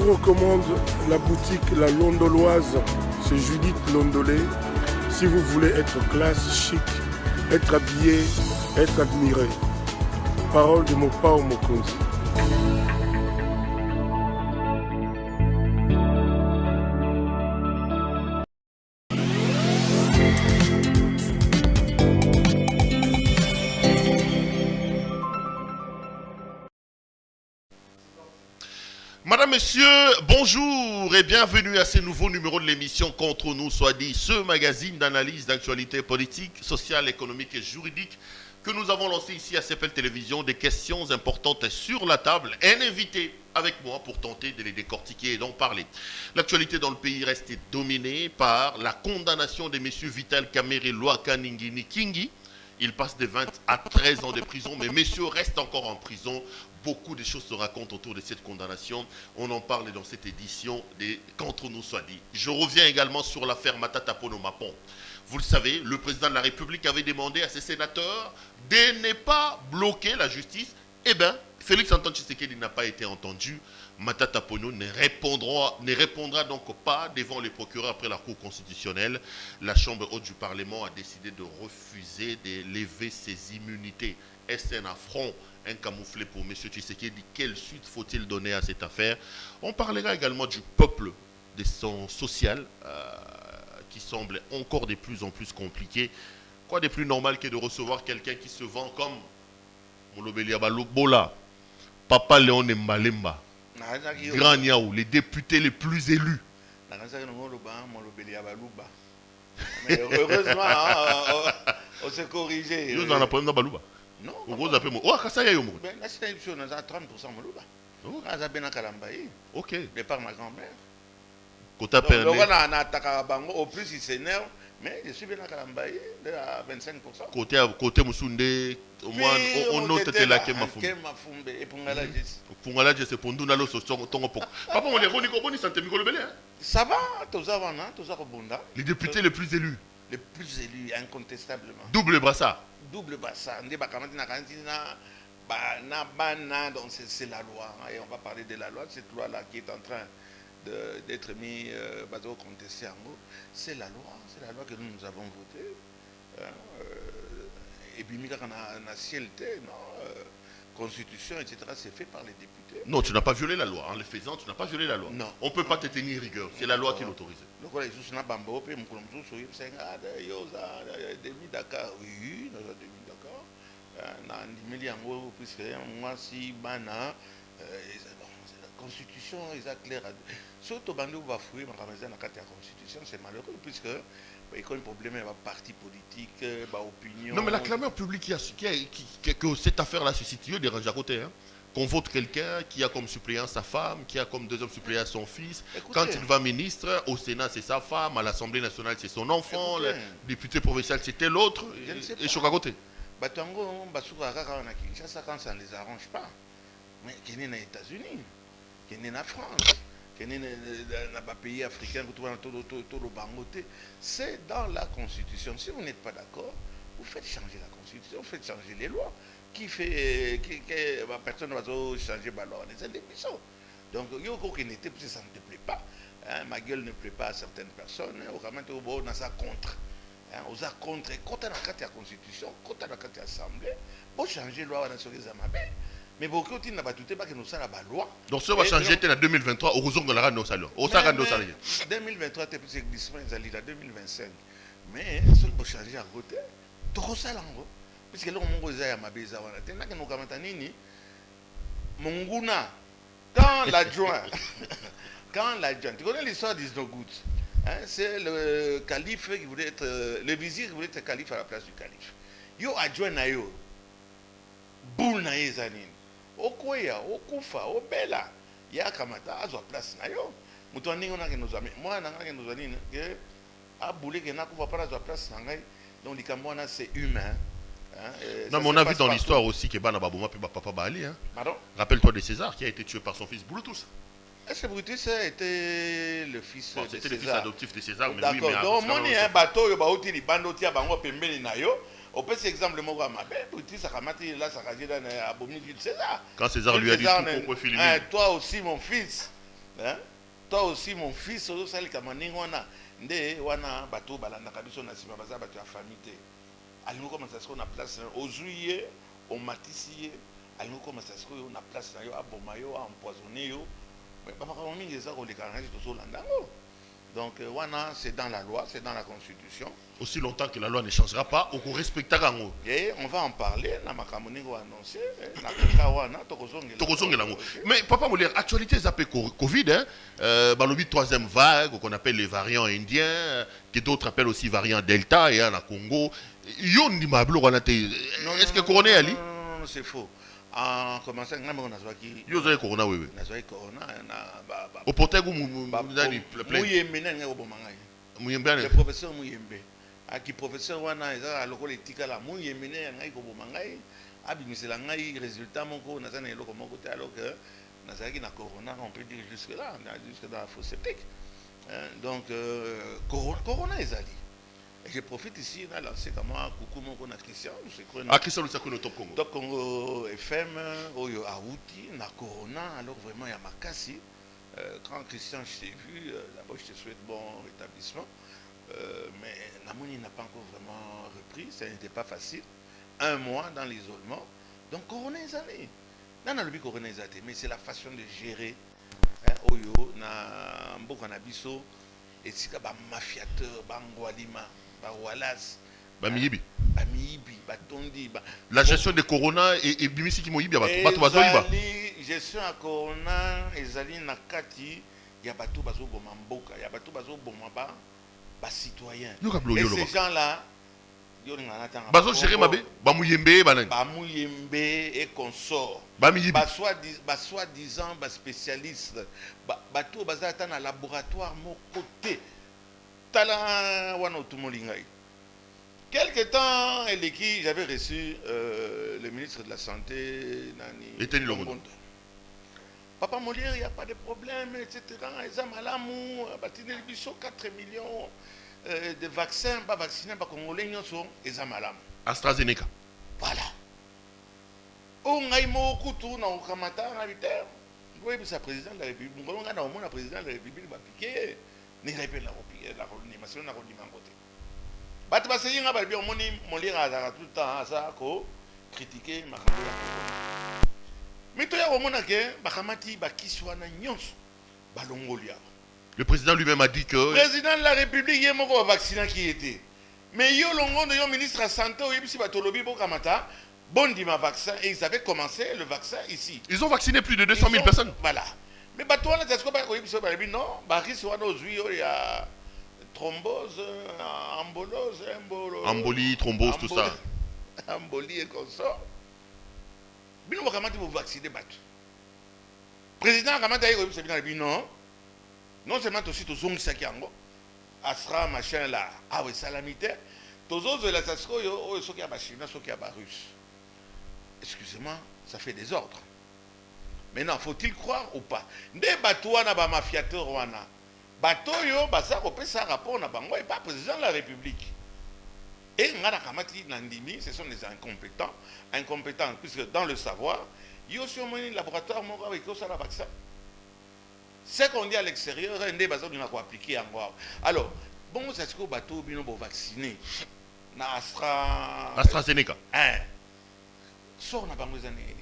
vous recommande la boutique La Londoloise chez Judith Londolé. Si vous voulez être classe, chic, être habillé, être admiré. Parole de Mopao Mokonzi. Madame, Messieurs, bonjour et bienvenue à ce nouveau numéro de l'émission Contre nous soit dit, ce magazine d'analyse d'actualité politique, sociale, économique et juridique que nous avons lancé ici à CPL Télévision, des questions importantes sur la table. Un invité avec moi pour tenter de les décortiquer et d'en parler. L'actualité dans le pays reste dominée par la condamnation des messieurs Vital Kamerhe et Lwaka Ningini Kingi. Ils passent de 20 à 13 ans de prison, mais messieurs restent encore en prison. Beaucoup de choses se racontent autour de cette condamnation. On en parle dans cette édition des Contre nous soit dit. Je reviens également sur l'affaire Matata Ponyo Mapon. Vous le savez, le président de la République avait demandé à ses sénateurs de ne pas bloquer la justice. Eh bien, Félix Antoine Tshisekedi n'a pas été entendu. Matata Ponyo ne répondra donc pas devant les procureurs après la Cour constitutionnelle. La Chambre haute du Parlement a décidé de refuser de lever ses immunités. Est-ce un affront, un camouflet pour M. Tshisekedi? Quelle suite faut-il donner à cette affaire? On parlera également du peuple, de son social, qui semble encore de plus en plus compliqué. Quoi de plus normal que de recevoir quelqu'un qui se vend comme Molobelia Balobola, Papa Léon Mbalemba, Grand Niaou, les députés les plus élus. Mais heureusement, on s'est corrigé. Nous en apprenons dans Balouba. Non. Oh, Kassaya Yomo. Ben, la situation, on a 30% Moluba. On a bien Kalambaye. Ok. De par ma grand-mère. Kota Donc, Perné. on a attaqué à Bango. Au plus, il s'énerve. Mais je suis bien à Kalambaye à 25%. Côté Moussounde, au moins, on note que la Kemafumbe. Et pour Ngala Jess. Pour Ngala Jess, pour nous, nous sommes Papa, on les Roniko Santé Mikolo Belé. Ça va, tous avons, tous avons Bunda. Les députés les plus élus. Les plus élus, incontestablement. Double brassard. Double brassard. Donc c'est la loi. Et on va parler de la loi. Cette loi-là qui est en train d'être mise au contesté en gros. C'est la loi. C'est la loi que nous avons votée. Et puis, on a CLT, Constitution, etc. C'est fait par les députés. Non, tu n'as pas violé la loi. En le faisant, tu n'as pas violé la loi. Non. On ne peut pas te tenir rigueur. C'est la loi qui l'autorise. Donc, voilà, ils sont Bambo, puis nous Dakar. Oui, nous avons Dakar. Puisque moi, si Bana, la Constitution est claire. Surtout, Bando va fouiller la Constitution, c'est malheureux, puisque il y a un problème avec les partis politiques, opinion. Non, mais la clameur publique que cette affaire-là se situe dérange à côté. Hein. Qu'on vote quelqu'un qui a comme suppléant sa femme, qui a comme deuxième suppléant son fils. Écoutez, quand il va ministre, au Sénat c'est sa femme, à l'Assemblée nationale c'est son enfant, le député provincial c'était l'autre, et choc à côté. Quand ça ne les arrange pas. Mais qui est aux États-Unis, qui est en France, qui est dans les pays africains, c'est dans la Constitution. Si vous n'êtes pas d'accord, vous faites changer la Constitution, vous faites changer les lois. Personne ne va changer la loi. Donc, il y a qui n'était pas, ça ne te plaît pas. Ma gueule ne plaît pas à certaines personnes. On a ça contre. On a contre. Quand on a la Constitution, quand on a l'Assemblée, pour changer la loi, on a changé la loi. Mais beaucoup de gens n'ont pas que nous avons la loi. Donc, ça va changer en 2023 au raison de la rando salaire. Au salaire de salaire. 2023, c'est plus glissement, ils allaient 2025. Mais, ce qu'il faut changer à côté, tout ça là, puisque là, on a ma bise avant. Monguna, quand l'adjoint, tu connais l'histoire d'Isno Good, c'est le calife qui voulait être, le vizir qui voulait être calife à la place du calife. Yo adjoint na yo, boule na ye zanine, okoya, okufa, obela, ya kamata, azo place na yo. Mutu ningo na ke nos amis, moi na ke nos amis, que a boule que na kufa pas azo place na ngai, donc l'ikambona c'est humain. Non, mais on a vu dans l'histoire aussi que Bana Babouma et Papa Bali. Hein. Pardon? Rappelle-toi de César qui a été tué par son fils Bluetooth. Est-ce que Brutus était le fils de César? C'était le fils adoptif de César, mais d'accord. Oui, mais donc, moi, il y a un bateau, il y a un bateau, il y a un bateau, il y a on peut c'est exemple moi Brutus ça ramate là ça ragit dans abominable César. Quand César lui a dit tout pour filmer. Toi aussi mon fils, Hein? Toi aussi, mon fils, c'est wana nde wana bateau balanda kabiso na sima baza bateau à famille. Alingo comment ça se qu'on a place au juillet, au matisier, alingo comment ça se qu'on a place na yo abomayo, empoisonné yo. Mais papa quand mingi ça on les carrage tout ça landango. Donc wana c'est dans la loi, c'est dans la constitution. Aussi longtemps que la loi ne changera pas, on respectera ngo. Et on va en parler, na makamoni go annoncer, na kaka wana tokozongela ngo. Mais papa Molière, actualité zappé Covid hein, balobi troisième vague qu'on appelle les variants indiens, que d'autres appellent aussi variant Delta et en Congo. Yo ndima blo wana te. Est-ce que corona ali? Non, c'est faux. En commençant on a zoaki. Yo zoé corona oui. Na zoaki corona na au potego ndani plein. Muyembe nanga obomangai. Muyembe le professeur Muyembe. Aki professeur wana eza lokolo etika la Muyembe nanga obomangai. Abimisela ngai résultat moko na zana eloko moko te alors que na zaki na corona on peut dire jusque là, jusque dans la fosse septique. Donc corona ezali. Et je profite ici de lancer comme moi coucou mon Christian, Christian le Sakono Top Congo. Top Congo FM, Oyo Aouti, na Corona, alors vraiment il y a Makassi. Quand Christian je t'ai vu, d'abord je te souhaite bon rétablissement. Mais Namoni n'a pas encore vraiment repris, ça n'était pas facile. Un mois dans l'isolement. Donc Corona est allé. Non, non, le Corona est allé, mais c'est la façon de gérer. Oyo, na Mboka Nabiso, et si ka ba mafiateur, ba ngwalima. Bamiyibi. Batondi. La gestion de Corona et bimisi ki moyibi bato bazoyiba. Gestion à Corona ezali na kati ya bato bazo boma mboka, ya bato bazo boma ba citoyen. Et ces gens-là yo ngana tanga. Bazo gérer mabe, ba muyembe banani. Ba muyembe et consort. Bamiyibi. Ba soi-disant ba spécialiste. Bato bazata na laboratoire mo côté. Quelque temps, j'avais reçu le ministre de la Santé, Nani Longondo. Papa Molière, il n'y a pas de problème, etc. Ils ont malamou, 4 millions de vaccins, pas vaccinés, pas congolais, ils ont malamou. AstraZeneca. Voilà. On a eu mon couteau dans le Kamata, oui, c'est le président de la République. On a le président de la République, il va piquer. Ni répète la l'animation na kodima côté bato basengi nga balbi omoni Molière azaka tout le temps ça ko critiquer makambo ya mito ya omona ke bakamati bakiswana nyonso balongolia. Le président lui-même a dit que le président de la République yé moko vacciner qui était mais yo longondo yo ministre de la santé oyebisi batolobi bokamata bondima vaccin et ils avaient commencé le vaccin ici. Ils ont vacciné plus de 200 000 personnes. Voilà. Mais bateau là c'est ce qu'on va dire non baris wana ozui il y a thrombose embolie thrombose tout ça embolie et comme ça bino bakamati vous vacciner bateau président kamata yiko c'est bien non non seulement aussi to zongisa kiango Astra machin là ah oui salamité tozozo la sasko yo soki ya ba chinois soki ya ba russe excusez-moi ça fait des ordres. Maintenant, faut-il croire ou pas? Des bateaux na ba mafiateur wana. Bateau yo basa ko pesa rapport na bango et pas président de la République. Et ngana kamati nandimi, ce sont des incompétents, puisque dans le savoir, yo sur mon laboratoire mon avec ça la vaccin. Ce qu'on dit à l'extérieur, ndé bazo dina ko appliquer en alors, bon c'est ce que bateau bino bo vacciner na AstraZeneca. Sort na bango zané.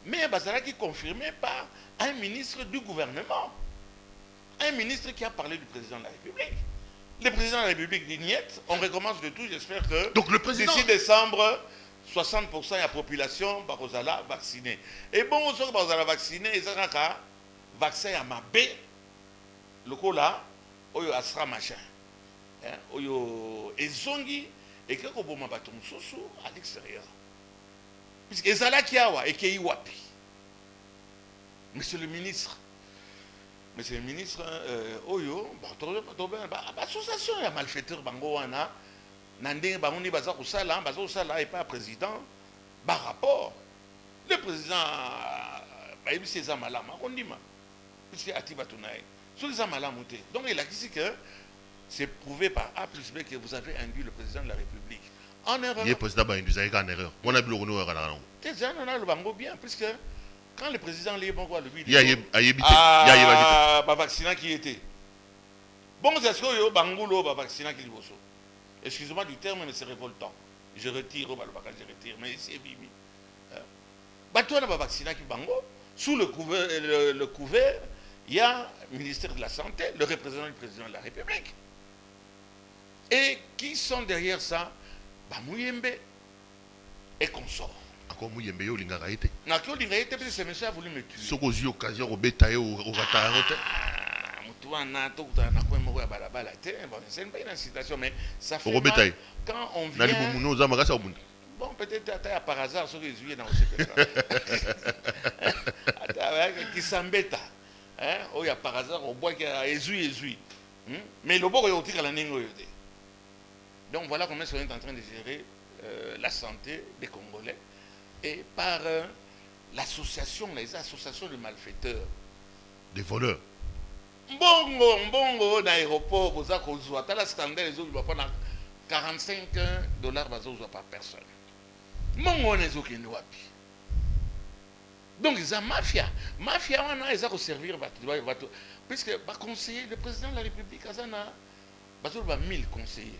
Mais Bazara qui est confirmé par un ministre du gouvernement. Un ministre qui a parlé du président de la République. Le président de la République dit niet, on recommence de tout, j'espère que donc le président d'ici décembre, 60% de la population va vaccinée. Et bon, on sait que va vacciner, ils ont un vaccin à ma B, le coup là, oyo Astra machin. Oyo ezongi, et que bon ma baton soso à l'extérieur. Puisque Ezala Kiawa et Keiwapi. Monsieur le ministre, Oyo, l'association de malfaiteurs Bangoana, Nandé Bamouni Bazar Oussala, Bazar Oussala et pas président, par rapport. Le président, c'est Zamalama, on dit, puisque Atibatunaï, sur les Zamalamouté. Donc il a dit que c'est prouvé par A plus B que vous avez induit le président de la République. En erreur. Il est président en erreur. On a vu le bien, puisque Quand le président Lié Bongo a le but, il y a un vaccinant qui était. Bon, c'est ce que Bangulo va vacciner qui bosso. Excusez-moi du terme, mais c'est révoltant. Je retire, mais c'est bimi. Toi, on va vacciner qui Bango. Sous le couvert, il y a le ministère de la Santé, le représentant du président de la République. Et qui sont derrière ça? Mouyembe et consorts. Encore Mouyembe, il y a été. Non, il y a été, parce que ce monsieur a voulu me tuer. Ce que j'ai eu l'occasion de bétailler au Ratarote. C'est une bonne citation, mais ça fait mal quand on vient... Bon, peut-être par hasard, ce que j'ai vu dans le qui s'embête. Il y a par hasard, on voit qu'il y a ezui. Mais le bon, il y a la ningo. Donc voilà comment on est en train de gérer la santé des Congolais et par l'association, les associations de malfaiteurs. Des voleurs. Mbongo, d'aéroport, vous avez le scandale, les autres, ils vont prendre $45 par personne. Mbongo, les autres, ils wapi. Donc, ils ont mafia. Mafia, ils ont servir, puisque le conseiller, le président de la République, il y a 1000 conseillers.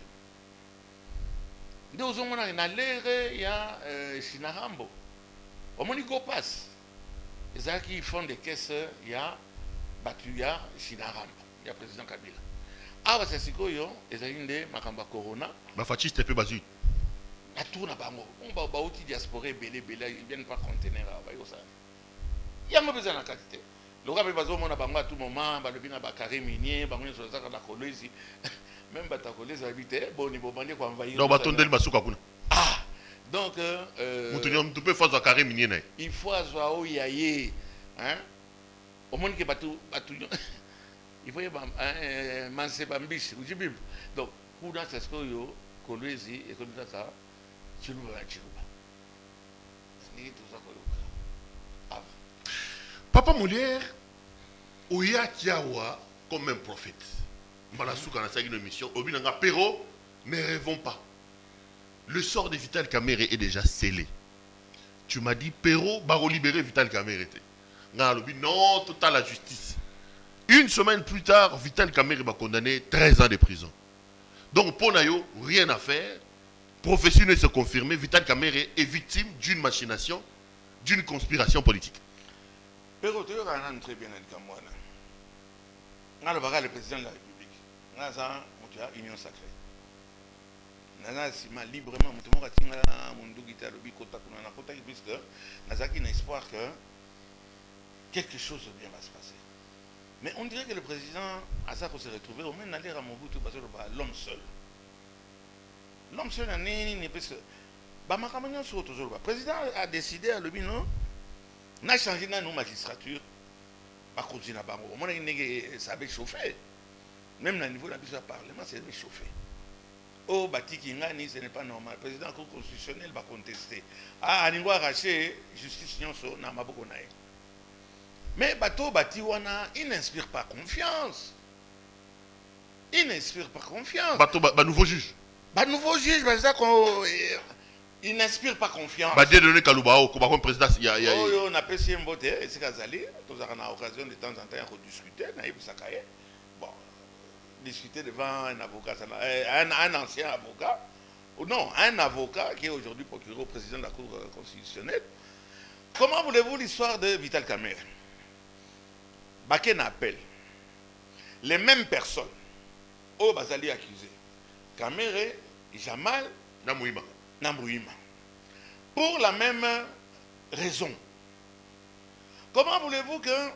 Donc, il y a Chinarambo. Au moins, ils passe. Ils font des caisses, il y a Batuya Chinarambo, il y a le président Kabila. Ah, c'est ce qu'il y a, ils ont Makamba Corona. Fasciste, peu basu. La tour n'a pas mot. On va aussi diasporer, belé, ils ne viennent pas contenir. Il y a besoin de la qualité. Le roi va à tout moment, il y a carré minier, même si il habité, bon, il va envahir. Non, ah, donc, il faut avoir yaye. Au monde qui est batou, il faut y avoir un manse bambis. Donc, pour dans ce que yo, Kolwezi et comme ça, Chiluba. Papa Molière, Oya Kiawa comme un prophète. Malasouka na une mission. Obinanga Pero, ne rêvons pas. Le sort de Vital Kamerhe est déjà scellé. Tu m'as dit Pero, baro libérer Vital Kamerhe. Non, total la justice. Une semaine plus tard, Vital Kamerhe va condamner 13 ans de prison. Donc, pour Nayo, rien à faire. Prophétie ne se confirmer. Vital Kamerhe est victime d'une machination, d'une conspiration politique. Pero, tu as très bien dit comme moi. On a le président de la République. On a l'union sacrée. On a librement, on a espoir que quelque chose de bien va se passer. Mais on dirait que le président Azako s'est retrouvé au même aller à Mobutu parce que l'homme seul. L'homme seul n'est pas seul. Le président a décidé à l'objet, non? On a changé dans nos magistratures. Ça avait chauffé. Même au niveau de la Parlement, ça avait chauffé. Oh, Bati Kingani, ce n'est pas normal. Le président constitutionnel va contester. Ah, on va arracher justice, on n'a pas beaucoup. Mais Bato Batiwana, il n'inspire pas confiance. Il n'inspire pas confiance. Bato, nouveau juge. Nouveau juge, il n'inspire pas confiance. Comme président, on a appelé un vote, c'est Kazali. Nous avons l'occasion de temps en temps de discuter. Bon, discuter devant un avocat, un ancien avocat. Non, un avocat qui est aujourd'hui procureur au président de la Cour constitutionnelle. Comment voulez-vous l'histoire de Vital Kamerhe? Baken appelle les mêmes personnes au Bazali accusés. Kamerhe, Jamal, Namouima. Pour la même raison. Comment voulez-vous que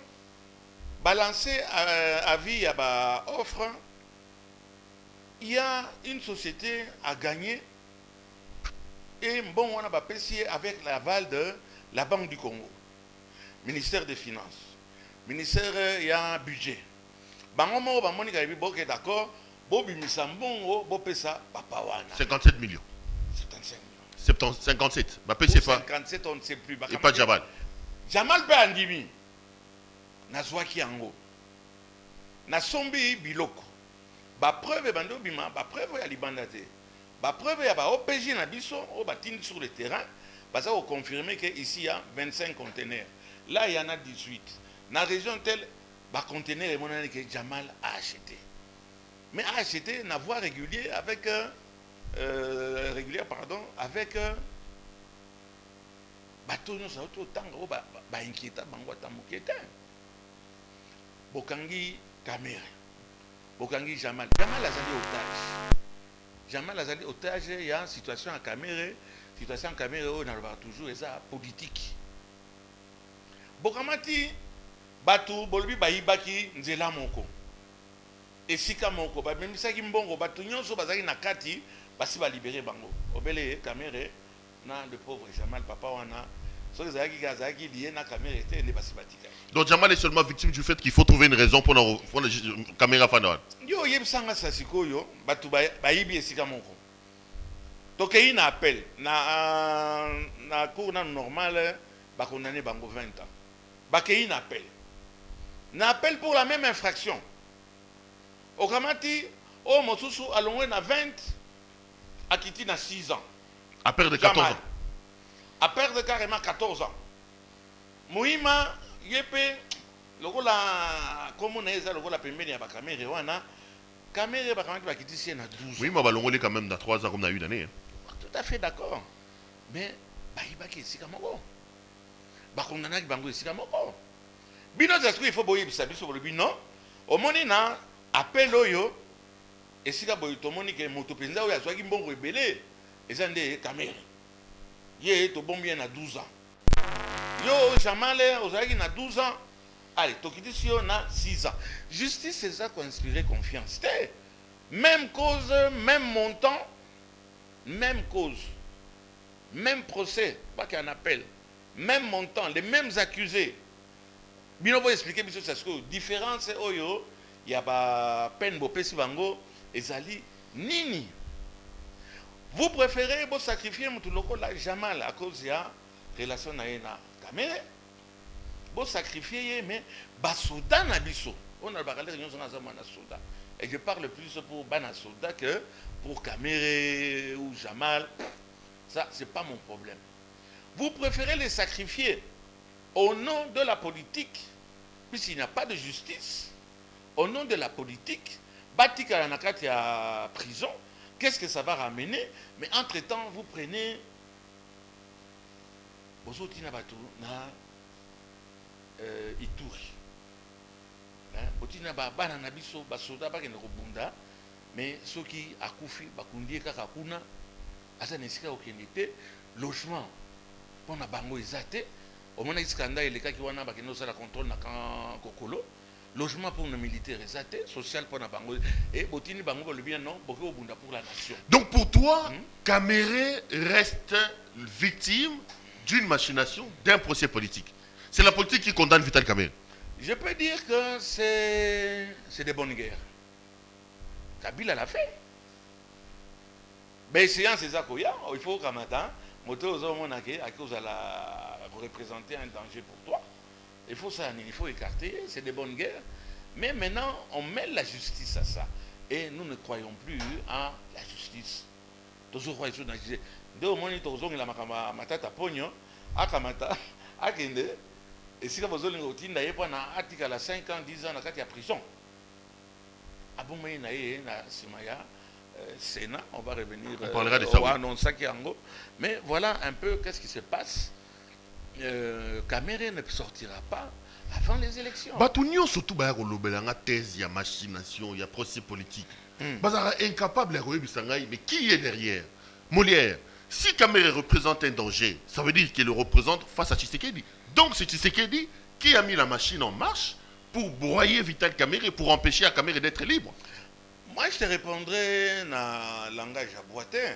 balancer à vie à offre, il y a une société à gagner et bon, on a payé avec l'aval de la Banque du Congo, ministère des Finances. Ministère, il y a un budget. D'accord, 57 millions. 57. 57, on ne sait plus. Et pas Jamal. Jamal Bandimi. Nazwaki Ango. Nasombi Biloko. Preuve bando bima, preuve ya libandate. Preuve ya OPJ na biso, sur le terrain, ça va confirmer qu'ici il y a 25 conteneurs. Là, il y en a 18. Dans la région telle, bah, conteneur que Jamal a acheté. Mais a acheté une voie régulière avec avec bateau nous ça autant ba inquiéta bango tamuketa. Bokangi caméra. Bokangi Jamal azali otage. Jamal azali otage, il y a une situation en caméra, on a toujours ça politique. Bokamati batu bolbi bayibaki nzela moko. Esika moko ba même ça ki mbongo batu nyonso bazaki na kati basi ba libérer bango. Obele caméra na le pauvre Jamal papa wana so zaki lié na caméra était les basi batika. Donc Jamal est seulement victime du fait qu'il faut trouver une raison pour la caméra fana. Yo yebsanga sasikoyo batu bayibi esika moko. Toke na appel na cour normal ba condamné bango 20 ans. Bakei na appel. Na appel pour la même infraction. Okamati, oh Mosusu alongwe na 20, Akiti na 6 ans. À perdre 14 ans. À perdre carrément 14 ans. Mouima, yepe, lokola, comme on est là, lokola pembeni ya ba caméra wana, caméra ba kamati ba kiti si na 12 ans. Oui, mais balongolé quand même dans 3 ans comme on a eu d'année. Tout à fait d'accord. Mais, ba ibaki esika moko. Ba kondana ki bango esika moko. Bino zasku il faut boyer bisabiso pour le bino. Au moni na appel oyo esika boy tomoni ke moto penza oyo azwaki mbongo ebele eza nde caméra. Ye to bombi na 12 ans. Yo Jamale ozaki na 12 ans. Allez, tokiti si on a 6 ans. Justice c'est ça qui a inspiré confiance. Même cause, même montant, même cause, même procès, pas qu'un appel, même montant, les mêmes accusés. Bino pour expliquer biso ça que différence oyo il y a ba peine bopesi bango ezali nini. Vous préférez vous sacrifier mutu lokola Jamal à cause ya relation na na caméra. Vous sacrifier mais ba soda na biso. On a parlé de soda. Et je parle plus pour bana soda que pour caméra ou Jamal. Ça c'est pas mon problème. Vous préférez les sacrifier au nom de la politique, puisqu'il n'y a pas de justice, au nom de la politique, Batika Nakati à prison, qu'est-ce que ça va ramener? Mais entre-temps, vous prenez Bozotina Batu na Ituri. Botina Bana Nabiso, Basoda Bakenobunda, mais ceux qui a Koufi, Bakundi Kakakuna, Asanesika Okenite, logement, pour na Bango Izate. Au moment où scandale et les cas qui ont la contrôle na Kokolo, logement pour nos militaires social pour na Bango et Botini Bango le bien non, beaucoup au Bunda pour la nation. Donc pour toi, Caméré reste victime d'une machination, d'un procès politique. C'est la politique qui condamne Vital Caméré. Je peux dire que c'est des bonnes guerres. Kabila l'a fait. Mais séance c'est ça qu'il y a, il faut qu'à matin, moto aux hommes à cause de la représenter un danger pour toi. Il faut écarter, c'est des bonnes guerres. Mais maintenant, on mêle la justice à ça. Et nous ne croyons plus à la justice. Toujours croyons sur la justice. Dès au moment où tu as la matata pogno, à Kamata, à Kende, et si vous avez une routine, il y a 5 ans, 10 ans, il y a prison. À bon moment, il y a Simaya, Sénat, on va revenir. On parlera de ça. Mais voilà un peu qu'est-ce qui se passe. Caméré ne sortira pas avant les élections. Batunio surtout la thèse, il y a machination, il y a procès politique. Bazara incapable de mais qui est derrière? Molière. Si Caméré représente un danger, ça veut dire qu'il le représente face à Tshisekedi. Donc c'est Tshisekedi qui a mis la machine en marche pour broyer Vital Caméré, pour empêcher à Caméré d'être libre. Moi je te répondrai dans le langage aboitin.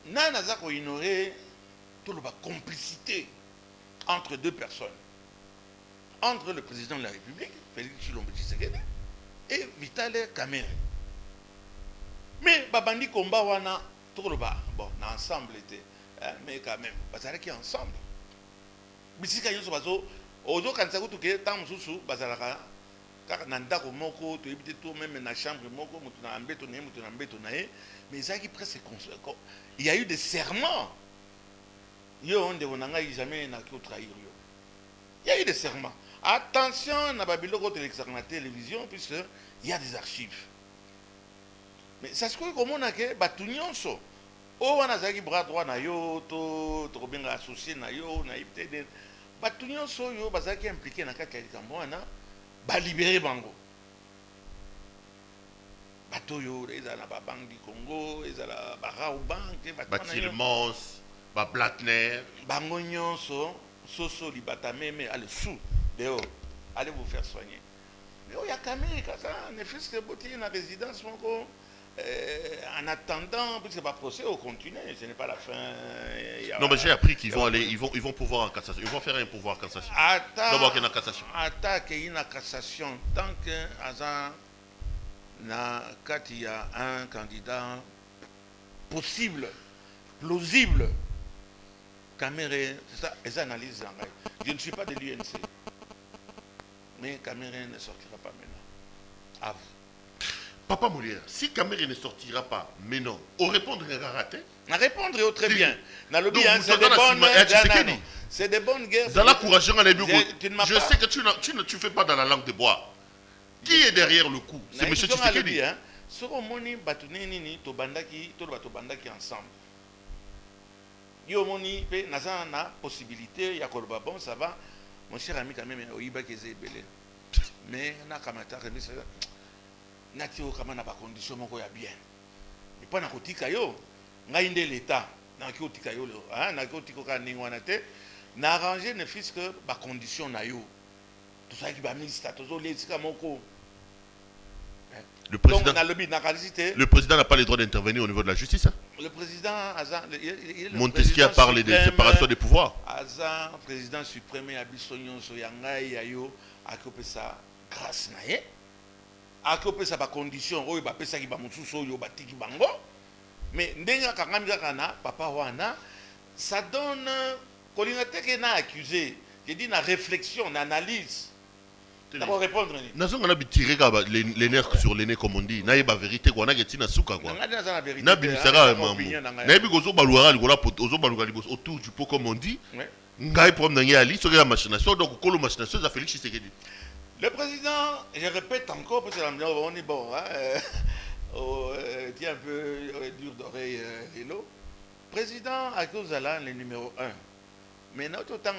Nana zako ignorer toute la complicité entre deux personnes. Entre le président de la République, Félix Tshisekedi, et Vital Caméré. Mais Babandi Komba wana tout le bas, bon, ensemble était, mais quand même, bazara qui ensemble. Bisika yoso bazo, ozo kanisa kutuke tam susu bazara car nanda ko moko to ebite to même na chambre moko mutu na mbeto na ye, mais ça qui presque il y a eu des serments. Yo on de onanga jamais na ko trahir yo. Il y a eu des serments. Attention, na Babylone à la télévision, puisqu'il y a des archives. Mais ça se trouve comme on a que Batunyonso. Oh, on a zaki bras droit na yo, to bien associé na yo, na ibte. Batunyonso yo, bazaki impliqué na kaka likamboana, ba libérer bango. Bato yo, ils ont la banque du Congo, ils ont la Barao Banque, Batilmons, Blatner. Bango nyonso, soso libata meme, allez sous, dehors, allez vous faire soigner. Mais il y a Camille, ça, ne fait que botter une résidence, en attendant, parce que pas procès au continent, ce n'est pas la fin. Non, mais j'ai appris qu'ils vont aller, ils vont pouvoir en cassation. Ils vont faire un pouvoir en cassation. D'abord qu'il y a une cassation. Attaque et une cassation. Tant que il y a un candidat possible, plausible, Caméré, c'est ça, les analyses. Je ne suis pas de l'UNC. Mais Caméré ne sortira pas maintenant. À vous. Papa Molière, si Caméré ne sortira pas maintenant, au répondre à raté. À répondre très bien. C'est des bonnes guerres. Dans la courage, je sais que tu ne fais pas dans la langue de bois. Qui est derrière le coup? C'est M. Tshisekedi. Ce qu'on moni batuneni to bandaki ensemble. Yo moni pe na possibilité ya kolba bon ça va. Mon cher ami quand même oyiba keze belé. Mais na kamata remise nati o kama na ba condition moko ya bien. Et pas na kotika yo ngai nde l'état na kotika yo hein na kotika ka ningwana te na arranger ne fils que ba condition na yo. Tout ça qui va ministre tozo lesika moko. Le président n'a pas le droit d'intervenir au niveau de la justice. Hein? Le président Azan, Montesquieu a parlé de séparation des pouvoirs. Azan, président suprême Abissonyon Soyangai Yayo, a copé ça grâce naé, a copé ça par condition, oh il va ça qui va monter sur yo batiki bango. Mais ndenga kangami kana papa wana, ça donne Kolinate qui n'a accusé, j'ai dit na réflexion, na analyse. D'abord répondre. Nazo ngana bitiré les nerfs sur les nez comme on dit. Na yeba vérité quoi, na getina suka quoi. Na bimisara mamu. Na yebi gozo baluara ligola ozo baluga ligozo autour du pot comme on dit. Ngai problème na ali sur la machination donc kolo machination za Félix Tshisekedi. Le président, je répète encore parce que on est bon tiens un peu dur d'oreille hello. Président Akozala le numéro 1. Mais notre temps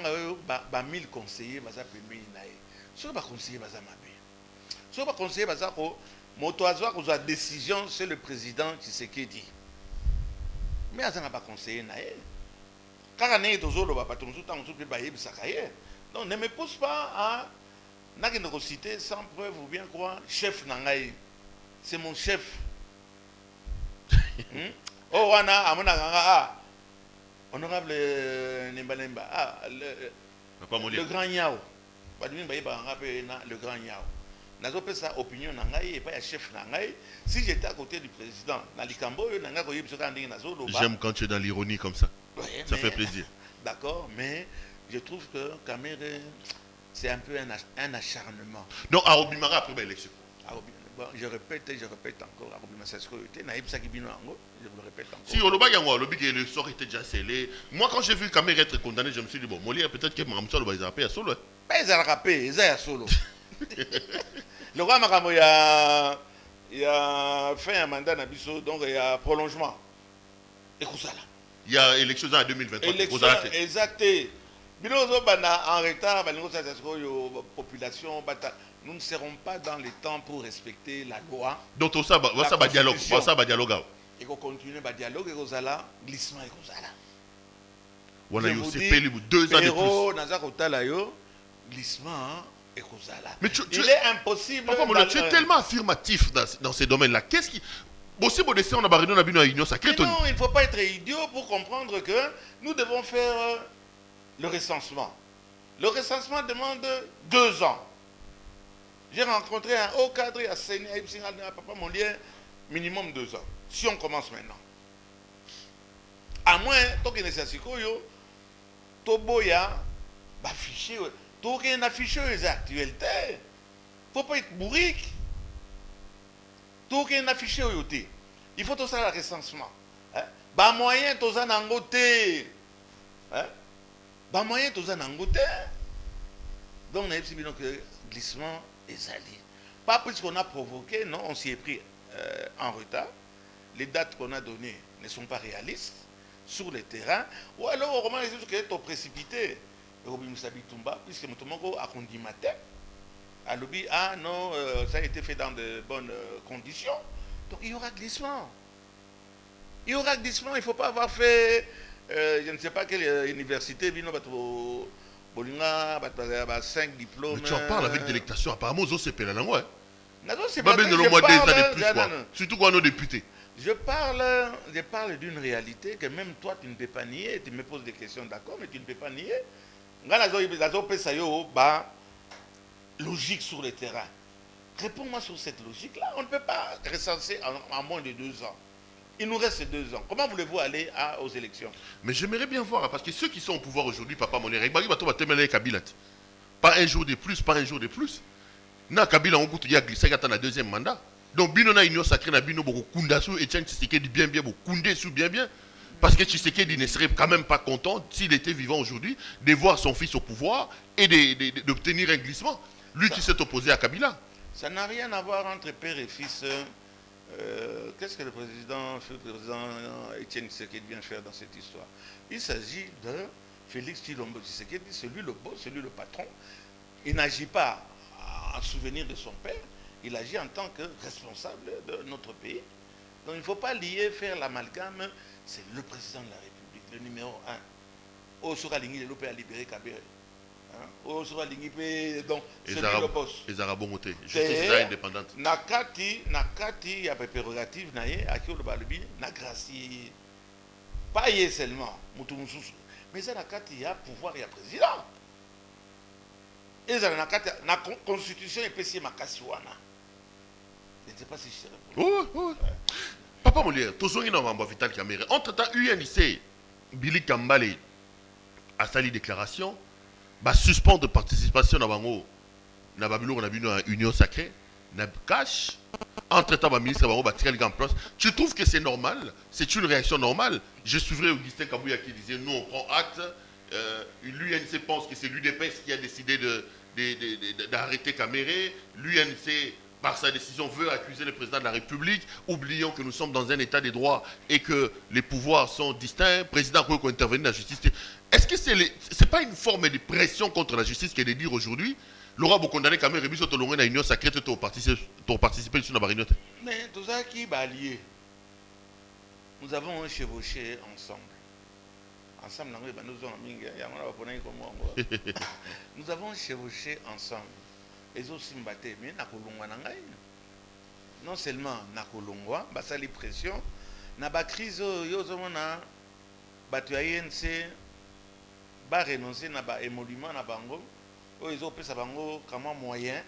ba 1000 conseillers va s'appeler naé. Ce n'est pas conseiller Bazamabe. Ce n'est pas conseiller Bazako. Motoazoa, la décision, c'est le président Tshisekedi. Mais ça n'a pas conseillé Naé. Car on est toujours le patron, donc ne me pousse pas à n'a qu'une citer sans preuve ou bien quoi. Chef Nangaï. C'est mon chef. Oh, Wana, Amona, honorable Nemba, le grand Yao. Le grand Yao. Nazo pe sa opinion nangai et pas ya chef nangai. Si j'étais à côté du président, Nalikambo, j'aime quand tu es dans l'ironie comme ça. Ouais, ça fait plaisir. D'accord, mais je trouve que Caméré, c'est un peu un acharnement. Donc, à Obimara après l'élection. Bon, je répète encore, je le répète encore. Si Oloba Yango, le sort était déjà scellé. Moi, quand j'ai vu Caméré être condamné, je me suis dit, bon, Molière, peut-être que Mamsa Loba il a rappelé à solo. Pas ils ont rappelé, ils ont solo. Le roi Makamo, il a fait un mandat d'Abisso, donc il y a prolongement. Et ça là. Il y a élection en 2023. Élection, exact. En retard, population, nous ne serons pas dans les temps pour respecter la loi. Donc, ça va dialogue. Ça va dialogue. Et qu'on continue le dialogue, et qu'on a glissement, et qu'on a là. On a eu 2 ans de plus. Glissement, et qu'on a là. Il est impossible. Papa, tu es tellement affirmatif dans ces domaines-là. Qu'est-ce qui. Aussi, on a une union sacrée. Non, il ne faut pas être idiot pour comprendre que nous devons faire le recensement. Le recensement demande 2 ans. J'ai rencontré un haut cadre à Papa Molière, minimum 2 ans. Si on commence maintenant. À moins, tant qu'il y a des affichés, tant qu'il y a un affiché des actualités, il ne faut pas être bourrique. Tant qu'il y a un affiché, il faut tout ça le recensement. Bah moyen, tout ça n'a pas moyen, tout ça n'a pas Donc, on a dit que glissement est allé. Pas puisqu'on a provoqué, non, on s'y est pris en retard. Les dates qu'on a données ne sont pas réalistes sur le terrain. Ou alors, on remarque que c'est précipité. Puisque Mutomoko a conduit matin. À l'objet, ah non, ça a été fait dans de bonnes conditions. Donc, il y aura glissement. Il y aura glissement. Il ne faut pas avoir fait, je ne sais pas quelle université, 5 diplômes. Mais tu en parles avec délectation. Apparemment, c'est pas là, ouais. Surtout quand nos députés. Je parle d'une réalité que même toi tu ne peux pas nier. Tu me poses des questions, d'accord, mais tu ne peux pas nier. Logique sur le terrain. Réponds-moi sur cette logique-là. On ne peut pas recenser en moins de 2 ans. Il nous reste 2 ans. Comment voulez-vous aller aux élections? Mais j'aimerais bien voir, parce que ceux qui sont au pouvoir aujourd'hui, Papa Monere, pas un jour de plus, pas un jour de plus. Na Kabila on goûte ya glissé dans le 2e mandat. Donc bino na union sacrée na bino beaucoup kundasu et Etienne Tshisekedi bien beaucoup koundé sous bien parce que Tshisekedi ne serait quand même pas content s'il était vivant aujourd'hui de voir son fils au pouvoir et d'obtenir un glissement. Lui qui s'est opposé à Kabila. Ça n'a rien à voir entre père et fils. Qu'est-ce que le président Etienne Tshisekedi vient faire dans cette histoire? Il s'agit de Félix Tshilombo Tshisekedi, celui le boss, celui le patron. Il n'agit pas en souvenir de son père, il agit en tant que responsable de notre pays. Donc il ne faut pas lier, faire l'amalgame, c'est le président de la République, le numéro 1. Au sera l'ingé de à libérer Kabéré. Au sera l'ingé donc c'est lui le boss. Les Arabes ont voté, justice indépendante. Nakati, il y a des prérogatives, à qui on na gracie. Pas y seulement, mais ça Nakati, il y a pouvoir, il y a président. Et la constitution est passée ma Kassiwana. Je ne sais pas si je sais répondre. Oh. Papa Molière, tous ceux qui n'ont pas Vital Kamere. Entre-temps, UNIC, Billy Kambale a sali déclaration, va suspendre participation dans l'Union sacrée, na cash. Entre-temps, le ministre va tirer les en place. Tu trouves que c'est normal? C'est une réaction normale? Je suivrai Augustin Kabouya qui disait nous on prend acte. L'UNC pense que c'est l'UDPS qui a décidé d'arrêter Kamere. L'UNC, par sa décision, veut accuser le président de la République. Oublions que nous sommes dans un état de droit et que les pouvoirs sont distincts. Le président peut intervenir dans la justice. Est-ce que c'est pas une forme de pression contre la justice qui est de dire aujourd'hui Laura vous condamnez Kamere, mais surtout l'on a une union sacrée, tu as participé sur la réunion. Mais tout ça qui est lié. Nous avons chevauché ensemble. Nous avons chevauché ensemble. Et aussi mbaté, mais non seulement Nakolongwa, ça les pressions, na ba crise yozomona batu ANC ba renoncer na ba émolument na bango, ils ont pesa bango comment moyen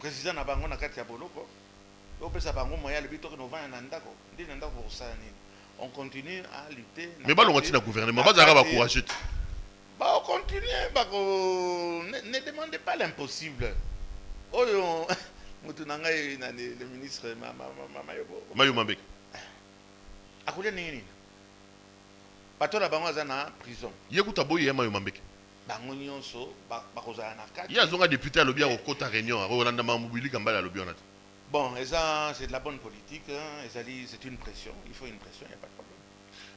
président na bango na kati ya boloko. Ils ont pesa bango moyen le bitok no vana ndako, ndi ndako pour ça ni. On continue à lutter. Mais on continue à gouverner. On va courager. On continue. Ne demandez pas l'impossible. Le ministre Mayo Mambek. À quoi n'est-il pas? Pas la prison. Il y a un boy Mayo Mambek. Il y a un député à l'objet au Kota Réunion. Bon, et ça, c'est de la bonne politique. C'est une pression. Il faut une pression, il n'y a pas de problème.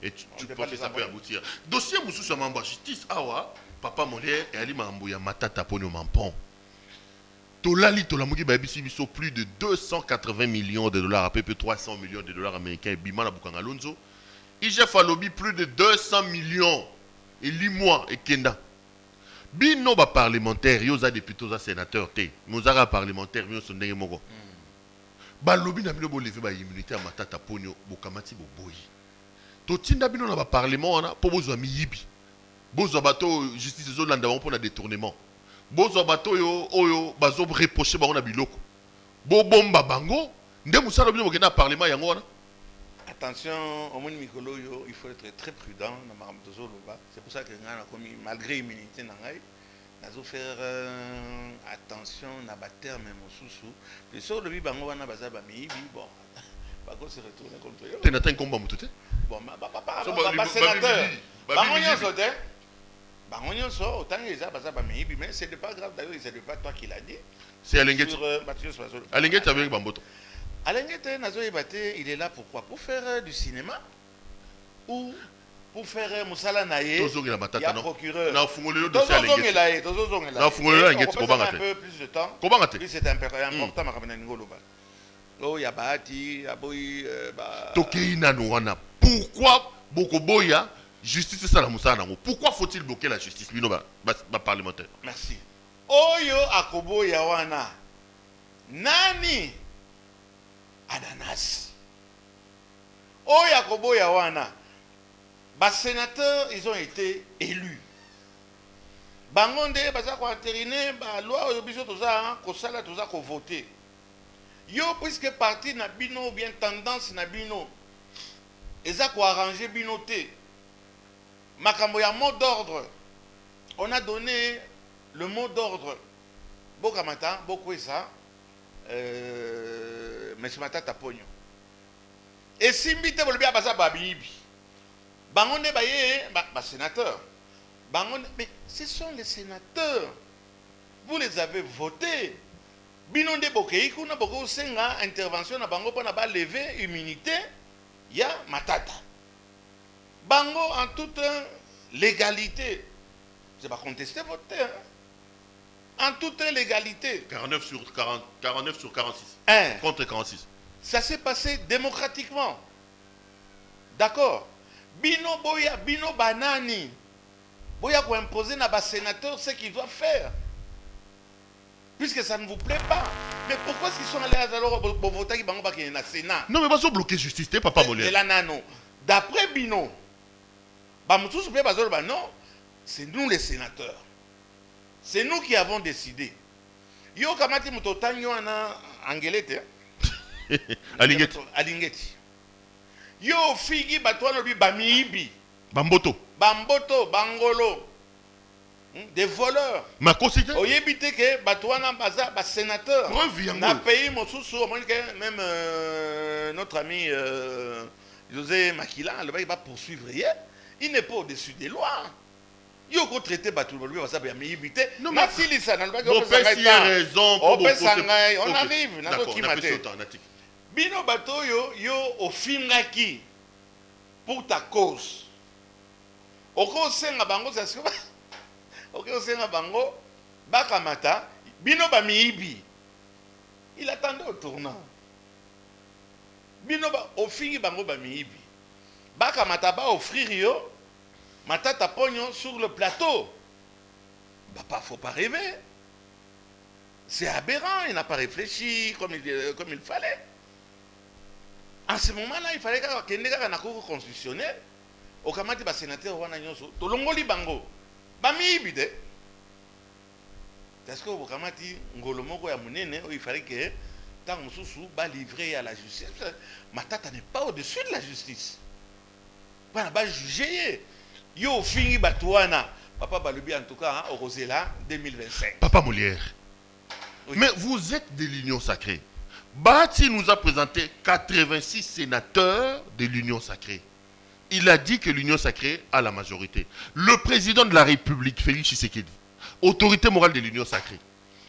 Et tu penses que ça peut aboutir. Dossier Moussou sur Mamba Justice, Awa, Papa Molière et Ali Mambouya Matata Pono Mampon. Tolali Tolamugi Babisi Biso, plus de 280 millions de dollars, à peu près 300 millions de dollars américains, et Bimana Bukangalonzo. IGF Alobi, plus de 200 millions. Et Limois et Kenda. Bino ba parlementaire, yoza député, yoza sénateur, te. Mozara parlementaire, yoza sondenge mogo. Balobi na bino bo lever ba immunité à Matata Ponyo bokamati bo boyi. To tinda bino na ba parlement wana po bozwa miyibi. Bozwa bato justice zolanda ba pona détournement. Bozwa bato yo oyo bazo reprocher ba na biloko. Bo bomba bango nde musala bino bokena parlement yango wana. Attention, au monde Mikolo, il faut être très prudent dans Maram Tozoloba. C'est pour ça que malgré l'immunité, nous avons faire attention à la terme sous. Le sort de Bibango, on a basé à Mibi, bon, on se retourne contre eux. Tu n'as pas un combat, bon, sénateur, Mais ce n'est pas grave, d'ailleurs, ce n'est pas toi qui l'as dit. C'est Alenguet. Alenguet avec Bamboto. Alenguet, il est là pourquoi? Pour faire du cinéma ou pour faire Moussala Naye, il y a procureur. Un peu plus de temps. Lui, c'est important. Oh, il y a Bahati, pourquoi Bokoboya, justice c'est ça la Moussala? Pourquoi faut-il bloquer la justice? Parlementaire. Merci. Oyo Akoboya wana. Nani? Ananas. Oyo Akoboya wana. Bas sénateurs, ils ont été élus. Bangonde, baza ko entériné, ba loi obiso toza, ko sala toza ko voter. Yo puisque parti na bino ou bien tendance na bino. Eza ko arranger bino te. Makambo ya mot d'ordre. On a donné le mot d'ordre. Bokamata, Bokwesa, Monsieur Matata Pogno. Et Simbite Bolbia Baza Babibi. Bangonde Baye, sénateur. Bangonde, mais ce sont les sénateurs. Vous les avez votés. Binonde Bokei, Kuna Boko Senga, intervention na Bango pour na lever immunité, ya Matata. Bango en toute légalité. Je ne vais pas contester votre terre. En toute légalité. 49 sur 46. Contre 46. Ça s'est passé démocratiquement. D'accord. Bino Boya, Bino Banani. Boya pour imposer à sénateur ce qu'il doit faire. Puisque ça ne vous plaît pas. Mais pourquoi est-ce qu'ils sont allés alors pour voter dans le Sénat? Non, mais pas bloquer justice, papa Bolé. D'après Bino, non, c'est nous les sénateurs. C'est nous qui avons décidé. Yo kamati mutotanyo ana angelete. Alingeti. Yo figi batwano bi bamiibi. Bamboto. Bangolo. Des voleurs. Ma considé. Oyebite ke batwana baza ba sénateur. Na pays mosusu même notre ami José Makila, le va poursuivre hier. Il n'est pas au-dessus des lois. Il faut traiter Batoulou, non, mais on a raison. On arrive. Bino Batoyo, yo au Fingaki pour ta cause. Oko senga bango ça Oko senga bango bakamata bino bamiibi. Il attendait au tournant. Bino ba au fingi bango bamiibi. Bakamata ba offrir yo Matata Pognon sur le plateau. Bah, faut pas rêver. C'est aberrant, il n'a pas réfléchi comme il fallait. En ce moment-là, il fallait qu'il y ait un cour constitutionnel. Au Kamati, le sénateur Wana Nyonso, Tolongoli Bango, Bami Ibide. Parce que au Kamati, Ngolomoko Yamunene, il fallait que tant Moussou va livrer à la justice. Matata n'est pas au-dessus de la justice. On va pas juger. Yo fini Batouana. Papa Balubi en tout cas, au Rosella 2025. Papa Molière. Oui. Mais vous êtes de l'Union Sacrée. Bati nous a présenté 86 sénateurs de l'Union Sacrée. Il a dit que l'Union Sacrée a la majorité. Le président de la République, Félix Tshisekedi, autorité morale de l'Union Sacrée,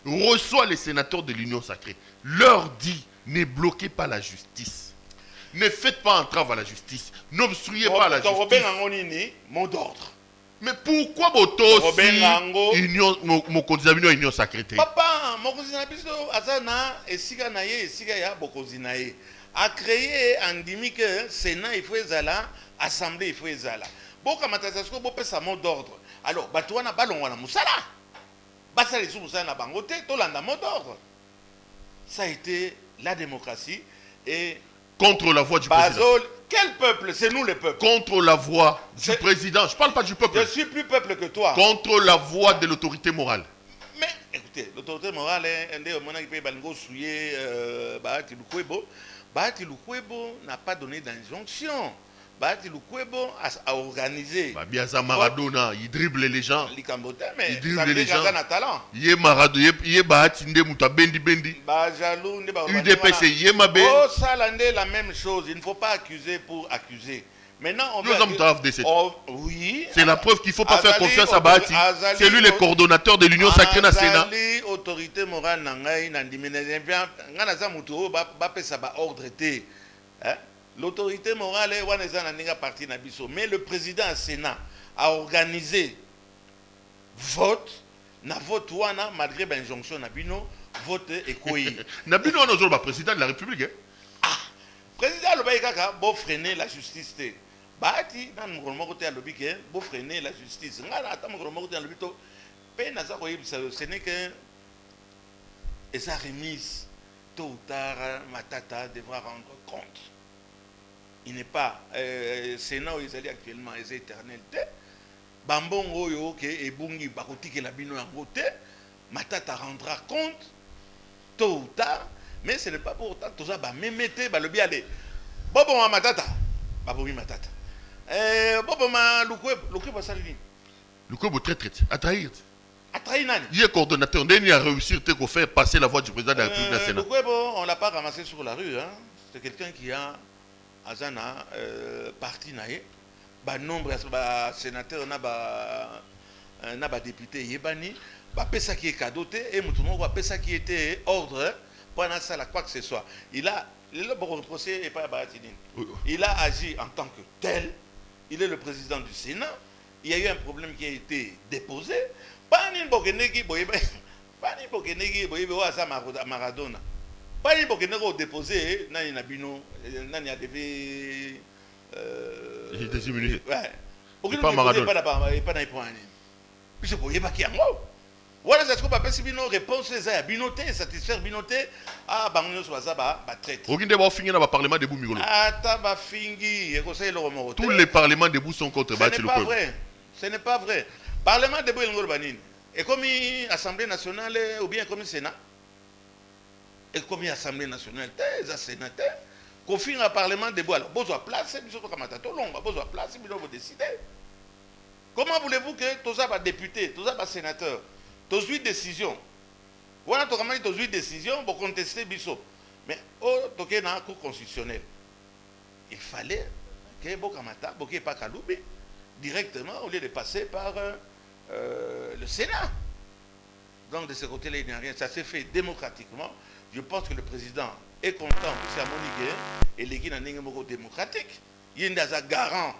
reçoit les sénateurs de l'Union Sacrée, leur dit, ne bloquez pas la justice. Ne faites pas entrave à la justice. N'obstruez pas la justice. Mot d'ordre. Mais pourquoi Boto Union Sacrée? Papa, mon cousin Azana et Siga Naye et Siga Ya Bokozinaye a créé un dimi que Sénat il faut ezala, Assemblée il faut ezala. Boka Matasasko Bopé sa mot d'ordre. Alors, Batouana Balongwana Moussala. Basa les Moussala na Bangote, Tolanda mot d'ordre. Ça a été la démocratie et contre la voix du président. Quel peuple? C'est nous les peuples. Contre la voix du président. Je ne parle pas du peuple. Je suis plus peuple que toi. Contre la voix de l'autorité morale. Mais écoutez, l'autorité morale, Bahati Lukwebo n'a pas donné d'injonction. Bahati Lukwebo a organisé. Biaza Maradona, il dribble les gens. Il dribble les gens. Il est Maradona, il est Bahati Ndemouta Bendi Bendi. UDPC, il est Mabé. Oh, ça, la même chose. Il ne faut pas accuser pour accuser. Maintenant, on Nous avons FDC. oui. C'est la preuve qu'il ne faut pas faire confiance à Bahati. C'est lui le coordonnateur de l'Union sacrée dans le Sénat. Autorité morale l'autorité morale est partie na biso. Mais le président du Sénat a organisé vote. Na vote wana malgré l'injonction Nabino vote et quoi. Nabino on a le président de la République. Ah, président le kaka bo freiner la justice té. Bahati na ngolmo côté lobby ke bo freiner la justice. Ngana ata ngolmo côté lobby to pe na za ko yebisa ce n'est que et sa remise tôt ou tard Matata devra rendre compte. Il n'est pas Sénat où ils allaient actuellement les éternels té. Bambongo yo ke ebungi bakoti ke la bino yango te. Matata rendra compte tôt ou tard, mais ce n'est pas pour autant tout ça ba memete ba lobi aller. Bobo ma Matata, babomi Matata. Bobo ma Lukwebo ba salini. Lukwebo très a trahir. A trahi nani? Il est coordonnateur, il a réussi à faire passer la voix du président de la République nationale. Lukwebo, on l'a pas ramassé sur la rue hein. C'est quelqu'un qui a azana parti naé. Ba nombre de sénateurs na ba député yebani ba pesa qui est cadeauté et mutumo ba pesa qui était ordre pendant ça la quoi que ce soit il a reproché et pas Bahatidine. Il a agi en tant que tel. Il est le président du Sénat. Il y a eu un problème qui a été déposé pas ni bokeneki boyeba pas ni bokeneki boyeba wa sa Maradona pas ni bokeneki déposé nani na bino nani a devé il était immunisé. Ouais. Aucun pas Maradona. Pas dans point. Puis je voyais pas qui en haut. Voilà ce qu'on appelle si bino réponse ça binoté satisfaire binoté ah bango soit ça ba traite. Aucun débat fini dans le parlement de Boumigolo. Ata ba fingi et conseil le remoro. Tous les parlements debout sont contre Bahati Lukwebo. Ce n'est pas vrai. Ce n'est pas vrai. Parlement debout il ngolo banine. Et comme Assemblée nationale ou bien comme Sénat. Et comme Assemblée nationale, des sénateurs confie un parlement debout. Alors, besoin de place, besoin de place, vous décidez. Comment voulez-vous que tous les députés, tous les sénateurs, tous les décisions, voilà, tous les décisions pour contester Bissot. Mais au toqué dans la Cour constitutionnelle, il fallait que Bokamata, Boké Pakaloubi, directement, au lieu de passer par le Sénat. Donc, de ce côté-là, il n'y a rien. Ça s'est fait démocratiquement. Je pense que le président est content que c'est à Monique et les Guinéens démocratique. Il y a un garant.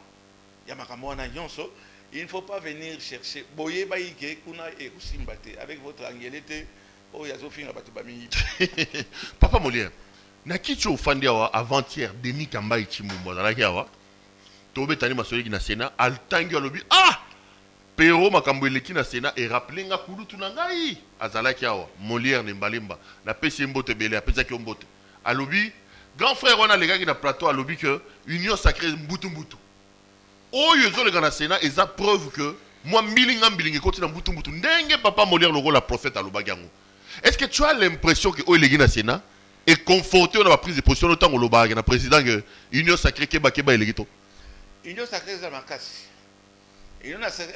Il ne faut pas venir chercher. Boye Baïke, Kuna et Ousimbate, avec votre angélité. Oh, il y a Zofin Abatubami. Papa Molière, Nakicho Fandiawa avant-hier, Denis Kamba et Chimumbo, dans la Gawa, Tobe Tani Masoye na Sénat, Altangi Alobi, ah! Pero makambo eleki na Sénat et rappelé nga kulutu na ngai azalaki awa Molière Nembalimba na pesi mbote belé apesaki mbote alobi grand frère wana legaki na plateau alobi que union sacrée mbutu mbutu oyo zo lega na Sénat eza preuve que moi mbilingi koti na mbutu mbutu ndenge papa Molière logo la prophète alobaki yango. Est-ce que tu as l'impression que oyo legi na Sénat est conforté dans la prise de position autant au lobaki na président que union sacrée keba elegi to union sacrée za makasi.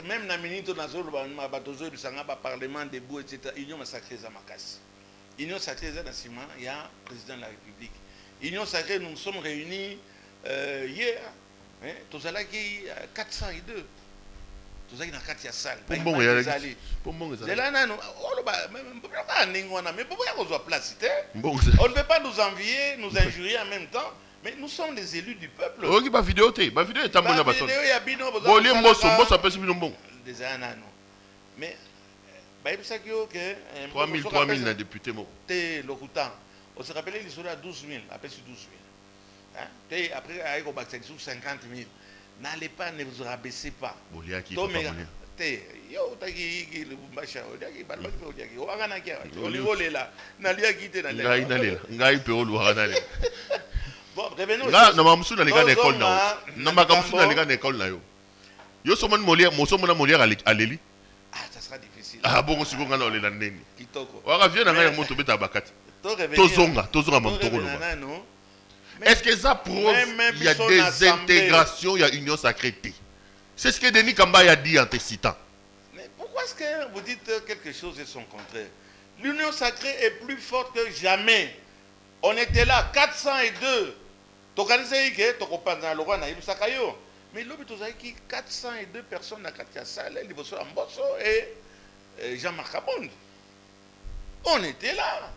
Même na minito na zolo ba tozo bisanga ba parlement debout etc. Union sacrée za makasi. Union sacrée za nasima ya président de la République. Union sacrée nous sommes réunis hier hein tozalaki 402. Tozalaki na kati ya salle. Pombongo ya zali. Pombongo za. Là nanu olo ba même pas ningwana mais pourquoi on doit place on ne peut pas nous envier, nous injurier en même temps. Mais nous sommes les élus du peuple. Ok, ma vidéo est en bonne vidéo y a bino bolé mboso appelle bino bon. Des années mais bah il s'agit que 3000 na député mo. Té lokutan. On se rappelle les soldats 12000, appelle sur 12000. Hein? Té après avec au bac sur 50000. N'allez pas, ne vous rabaissez pas. Bolia qui té yo taki le bumbacha odaki balbaki odaki o agana kia. Olivolela. Nalia kité na lela. Ngai pe olu agana. Bon, revenons. Là, na mamusu na leka na école na. Na mamusu na leka na école na yo. Yo somon Molière, mo somona Molière aleli. Ah, ça sera difficile. Ah bon, si vous ngana olela ndeni. Kitoko. Wa vient na ngai moto beta bakati. Tozonga mamtoko loba. Est-ce que ça prouve il y a des intégrations, il y a union sacrée? C'est ce que Denis Kamba a dit en te citant. Mais pourquoi est-ce que vous dites quelque chose et son contraire? L'union sacrée est plus forte que jamais. On était là, 402. Mais l'autre, tu as qui 402 personnes à Katiassa, Liboso Amboso et Jean-Marc Abond. On était là.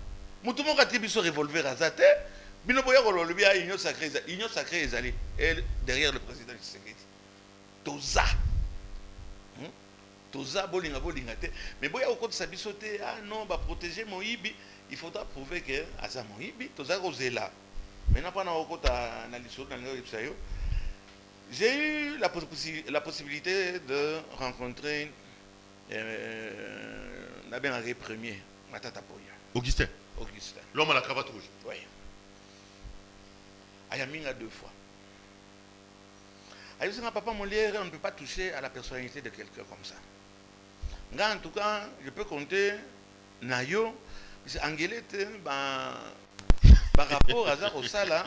Moutoumon a tiré son revolver à Zate. Binoboya Rolobia, Union Sacrée Ezali. Et derrière le président Tshisekedi. Toza. Toza, bolinga, bolinga. Mais boya au côté Sabisote, ah non, va protéger Moïbi. Il faudra prouver que Aza Moïbi, Toza Rosela. Maintenant, pendant au côté j'ai eu la possibilité de rencontrer Nabé Premier, Matata Poya. Augustin. L'homme à la cravate rouge. Oui. Ayaminga 2 fois. Ayusanga papa Molière, on ne peut pas toucher à la personnalité de quelqu'un comme ça. En tout cas, je peux compter Nayo, Angelette, par rapport à ça, au Sala.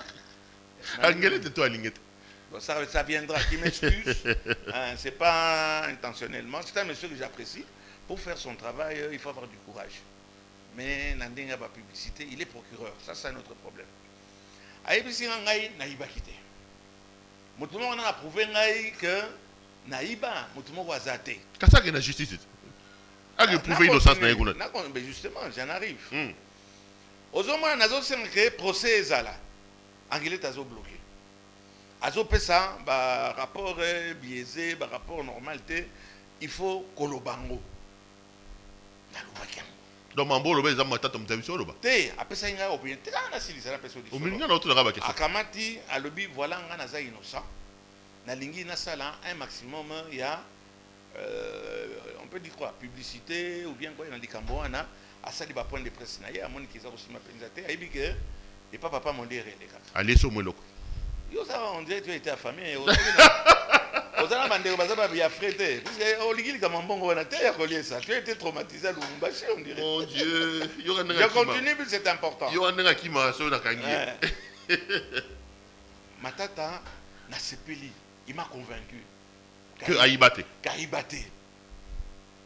Angelette, toi, Lingette. Bon, ça viendra, qui m'excuse. C'est pas intentionnellement. C'est un monsieur que j'apprécie. Pour faire son travail, il faut avoir du courage. Mais Nandinga pas publicité, il est procureur. Ça, c'est un autre problème. Aïbisi Ngai, Naïba quitté. Moutoumou, on a prouvé que Naïba, Moutoumou Wazate. Qu'est-ce que la justice? Ah, il prouvé innocence Naïgouna. Mais justement, j'en arrive. Aujourd'hui, on a un procès Zala. Angélé Tazo bloqué. Azo Pessa, rapport biaisé, rapport normalité, il faut Kolobango. Donc, Mambo, le baiser, ma tante, on t'a vu sur le bas. Té, après ça, il y a opinion. Té, on a si les personnes. Au milieu, on a autre rabat. Akamati, à l'obi, voilà, on a innocent. Na lingi na sala, un maximum, il y a, on peut dire quoi, publicité, ou bien quoi, il y a des camboana, à ça, il va prendre des presse. Il y a un monde qui a aussi ma pénalité, et pas papa mon dire les gars. Allez sur moi, loco. Yo, ça, on dirait que tu as été affamé. Aux gens bandé au bazar bien frété. Parce que au ligil comme un bon on a été ça. Tu as été traumatisé à Lubumbashi, on dirait. Mon Dieu, je continue, mais c'est important. Yo anda qui m'a sur la kangi. Matata n'a sepeli, il m'a convaincu. Que Aïbate. Qu'Aïbate.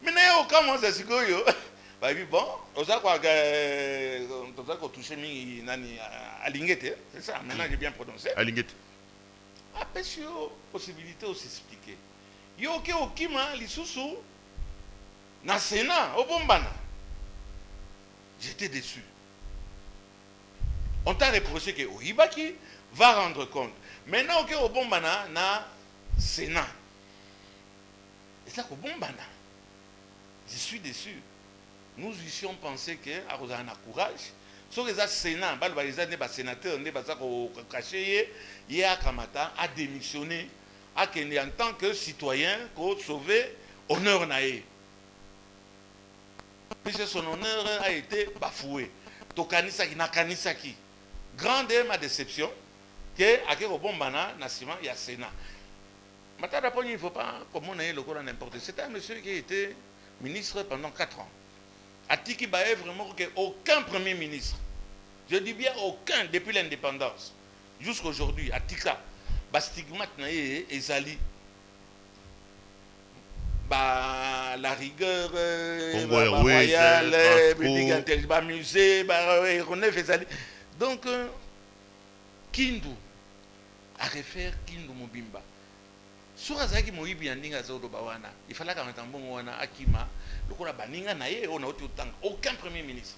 Mais n'a aucun moment de sikoyo. Bah oui bon, aux gens quoi on touché mi nani à Lingete, c'est ça. Maintenant j'ai bien prononcé. À Lingete. Après, sur possibilité de s'expliquer. Il y a aucun okima, l'issoussou, na Sénat, au Bombana. J'étais déçu. On t'a reproché que Oibaki va rendre compte. Maintenant, au Bombana, na Sénat. Et ça, au Bombana. Je suis déçu. Nous eussions pensé que Arosana courage. Sur les Sénat, les sénateurs, les cachés, Kamata a démissionné en tant que citoyen pour sauver l'honneur naé. Puisque son honneur a été bafoué. Tokanisaki, Nakanisaki. Grande est ma déception que à Bombana, Nassima, il y a Sénat. Maintenant, il ne faut pas comme on ait le cours n'importe. C'est un monsieur qui a été ministre pendant 4 ans. Atiki Baye vraiment aucun premier ministre. Je dis bien aucun depuis l'indépendance. Jusqu'à aujourd'hui, Atika, stigmate naé ezali. La rigueur, royale, musée, ezali. Donc, Kindu, à refaire Kindu Mobimba. Sur Azaki Moïbi Andinga Zodo Bawana, il fallait qu'un tambon wana Akima, le Kola Baninga Naye, on a aucun premier ministre.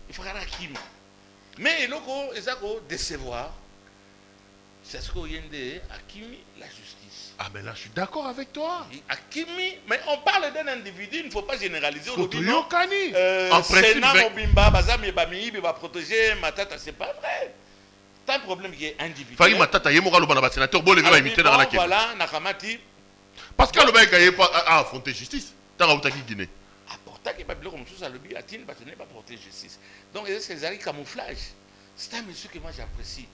Il faudra Akima. Mais le ko ezako décevoir, c'est ce qu'on vient de Akimi la justice. Ah mais là je suis d'accord avec toi. Akimi, mais on parle d'un individu, il ne faut pas généraliser. En principe, Sénat Mobimba, Bazami Bami, va protéger Matata, c'est pas vrai. C'est un problème qui est individuel. Faï Matata, il y a un sénateur, bon, les gars, imiter dans la Guinée. Voilà, Nakamati. Parce que le mec n'a pas affronté justice. T'as un Guinée. Apporter qui pas comme tout ça, le but, Atine, pas porter justice. Donc, c'est un camouflage. C'est un monsieur que moi j'apprécie.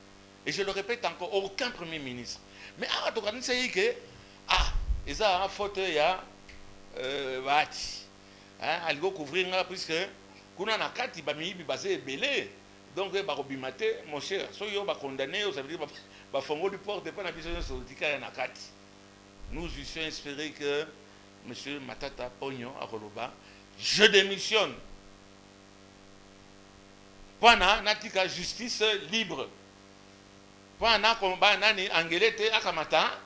Et je le répète encore, aucun premier ministre. Mais à tout cas, c'est que, et ça, faute, il y a, Bati. Il faut couvrir, puisque, qu'on a un cas, il va me baser belé. Donc, mon cher, si vous êtes condamné, ça veut dire que vous du port de pas la vision politique à Nakati. Nous eussions espéré que M. Matata Pognon à Roloba, je démissionne. Pana Natika justice libre. Pendant qu'on va Angelete, Akamata,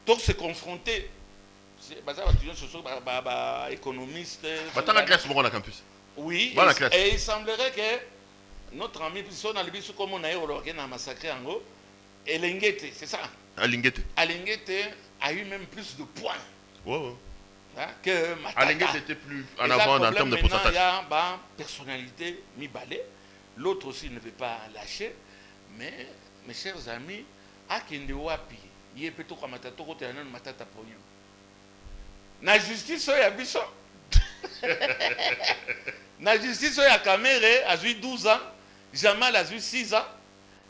donc se confronter. C'est économiste. Campus. Oui, et il semblerait que notre ami, puisqu'on a le biso comme on a massacré en haut, Elengete, c'est ça. Alingete a eu même plus de points. Ouais. Hein, que Matata. Alingete était plus en avant en termes de pourcentage. Il y a une personnalité mi-balai. L'autre aussi ne veut pas lâcher. Mais, mes chers amis, Akende Wapi, il est plutôt comme Matata, Matata Pognon. La justice, il y a biso. La justice, il y a Kamere, a eu 12 ans. Jamal a eu 6 ans.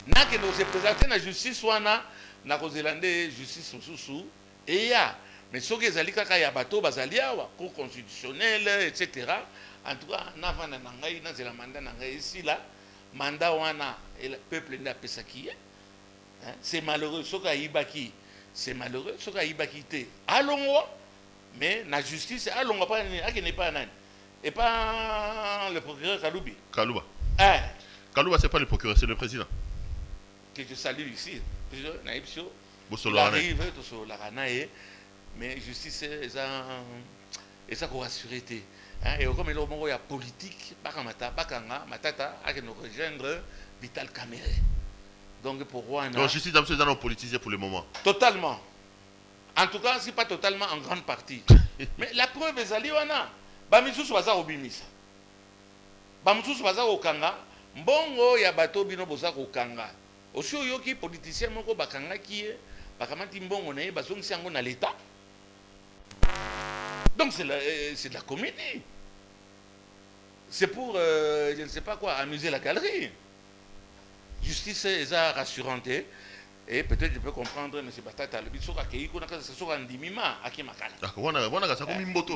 N'a que nous représenté la justice, wana, na Zélande, justice sous et il y a. Mais ce que les kaka ya bateau, bazalia, cour constitutionnelle, etc. En tout cas, n'avant nangai, n'a la mandat nangai ici là, mandat wana et le peuple n'a pas ça qui est. C'est malheureux, ce qu'a ibaki, c'est malheureux, ce qu'a ibaki té. Allons, mais la justice, allons pas, n'est pas nan. Et pas le procureur Kaloubi. Kalouba. Kalouba, c'est pas le procureur, c'est le président. Que je salue ici. Naïpsio. Arrive, mais justice, et ça qu'on assurer. Et comme il y a politique, Matata, à nous rejoindre Vital Kamere. Donc pour moi, donc justice dans nos politisés pour le moment. Totalement. En tout cas, c'est pas totalement en grande partie. Mais la preuve est aliwana. Bamisus waza obimisa. Bamisus waza okanga. Mbongo ya bato bino boza okanga. Aussi yoki politicien moko bakanga qui est bakamati mbongo na ye bazongisi yango na l'état. Donc c'est de la comédie. C'est pour je ne sais pas quoi amuser la galerie. Justice est rassurante et peut-être je peux comprendre M. Batata le bisoka keiko na kasa soka ndimima akimakala.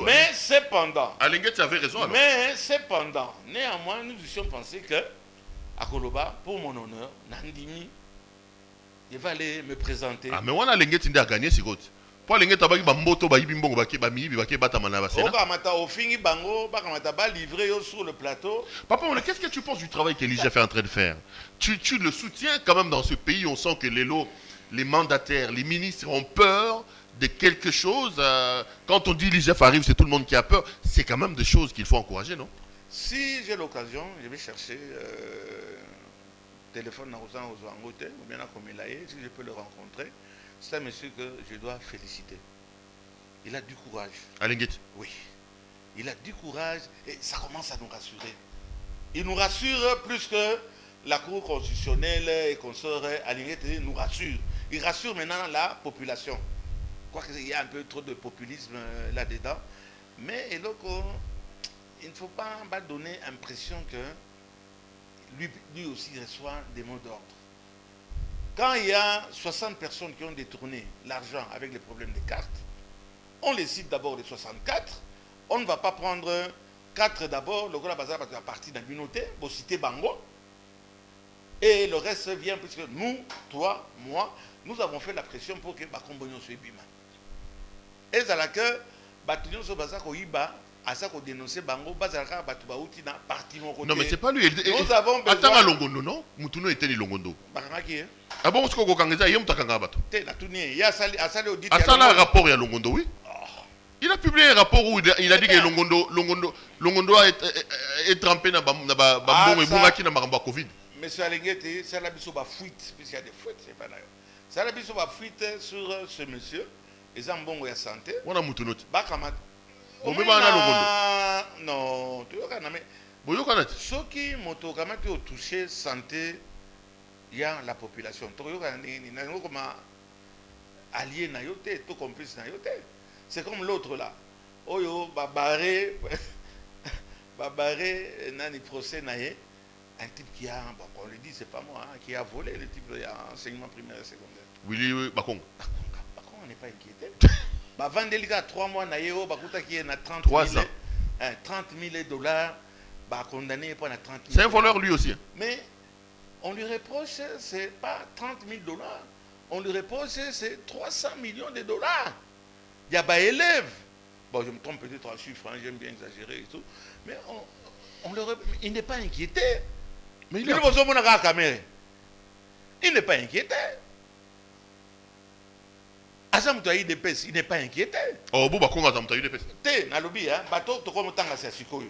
Mais cependant Alingete avait raison alors. Mais cependant néanmoins nous eussions pensé que à Koloba, pour mon honneur, Nandimi, je vais aller me présenter. Ah, mais on a l'engagement de gagner, c'est quoi? Pour l'engagement de Bamboto, Baibimbo, Batamana, livré sur le plateau. Papa, qu'est-ce que tu penses du travail que l'IGF est en train de faire? Tu le soutiens quand même dans ce pays, on sent que les mandataires, les ministres ont peur de quelque chose. Quand on dit l'IGF arrive, c'est tout le monde qui a peur. C'est quand même des choses qu'il faut encourager, non? Si j'ai l'occasion, je vais chercher téléphone ou bien si je peux le rencontrer. C'est un monsieur que je dois féliciter. Il a du courage. Alingete. Oui. Il a du courage et ça commence à nous rassurer. Il nous rassure plus que la Cour constitutionnelle et consorts. Alingete nous rassure. Il rassure maintenant la population. Quoique il y a un peu trop de populisme là-dedans. Mais il ne faut pas donner l'impression que lui aussi reçoit des mots d'ordre. Quand il y a 60 personnes qui ont détourné l'argent avec les problèmes de cartes, on les cite d'abord les 64. On ne va pas prendre 4 d'abord, le gros bazar va partir d'un communauté, pour citer Bango. Et le reste vient puisque nous, toi, moi, nous avons fait la pression pour que Bakombonyo soit bima. Et ça là que Batunyo soit bazar koiba. Non mais c'est pas lui. Nous avons besoin. Attends à Longondo, non? Moutuno était Longondo. Ah bon, ce qu'on a yom takanga bato. Il y a un rapport à Longondo, oui. Il a publié un rapport où il a dit que Longondo est trempé dans Bambon et Bouraki dans Maramba Covid. Monsieur Alingete, c'est la biso ba fuite, puisqu'il y a des fuites, c'est pas là. C'est la biso ba fuite sur ce monsieur. Ils ont bon santé. On a Moutuno. Non, tu vois, mais ceux qui m'ont touché santé, il y a la population. Allié na yote, tout complice na yote. C'est comme l'autre là. Oyo, babaré, nani procès naye. Un type qui a, bon, on le dit, c'est pas moi, qui a volé, le type il y a enseignement primaire et secondaire. Oui, Bakong. Bakong, on n'est pas inquiété. Vandelika 3 mois naïo bakuta qui est na 30 000 dollars condamné pour na 30 000. C'est un voleur lui aussi. Mais on lui reproche c'est pas 30 000 dollars. On lui reproche c'est 300 millions de dollars. Il y a des élèves. Bon, je me trompe peut-être en chiffres, hein, j'aime bien exagérer et tout. Mais il n'est pas inquiété. Mais il est besoin de la caméra. Il n'est pas inquiété. Azam to IDPS, il n'est pas inquiété. Oh, bon, bah, comment Azam to IDPS? Te, na lobi, hein, bateau, to comme tanga c'est sikoyo.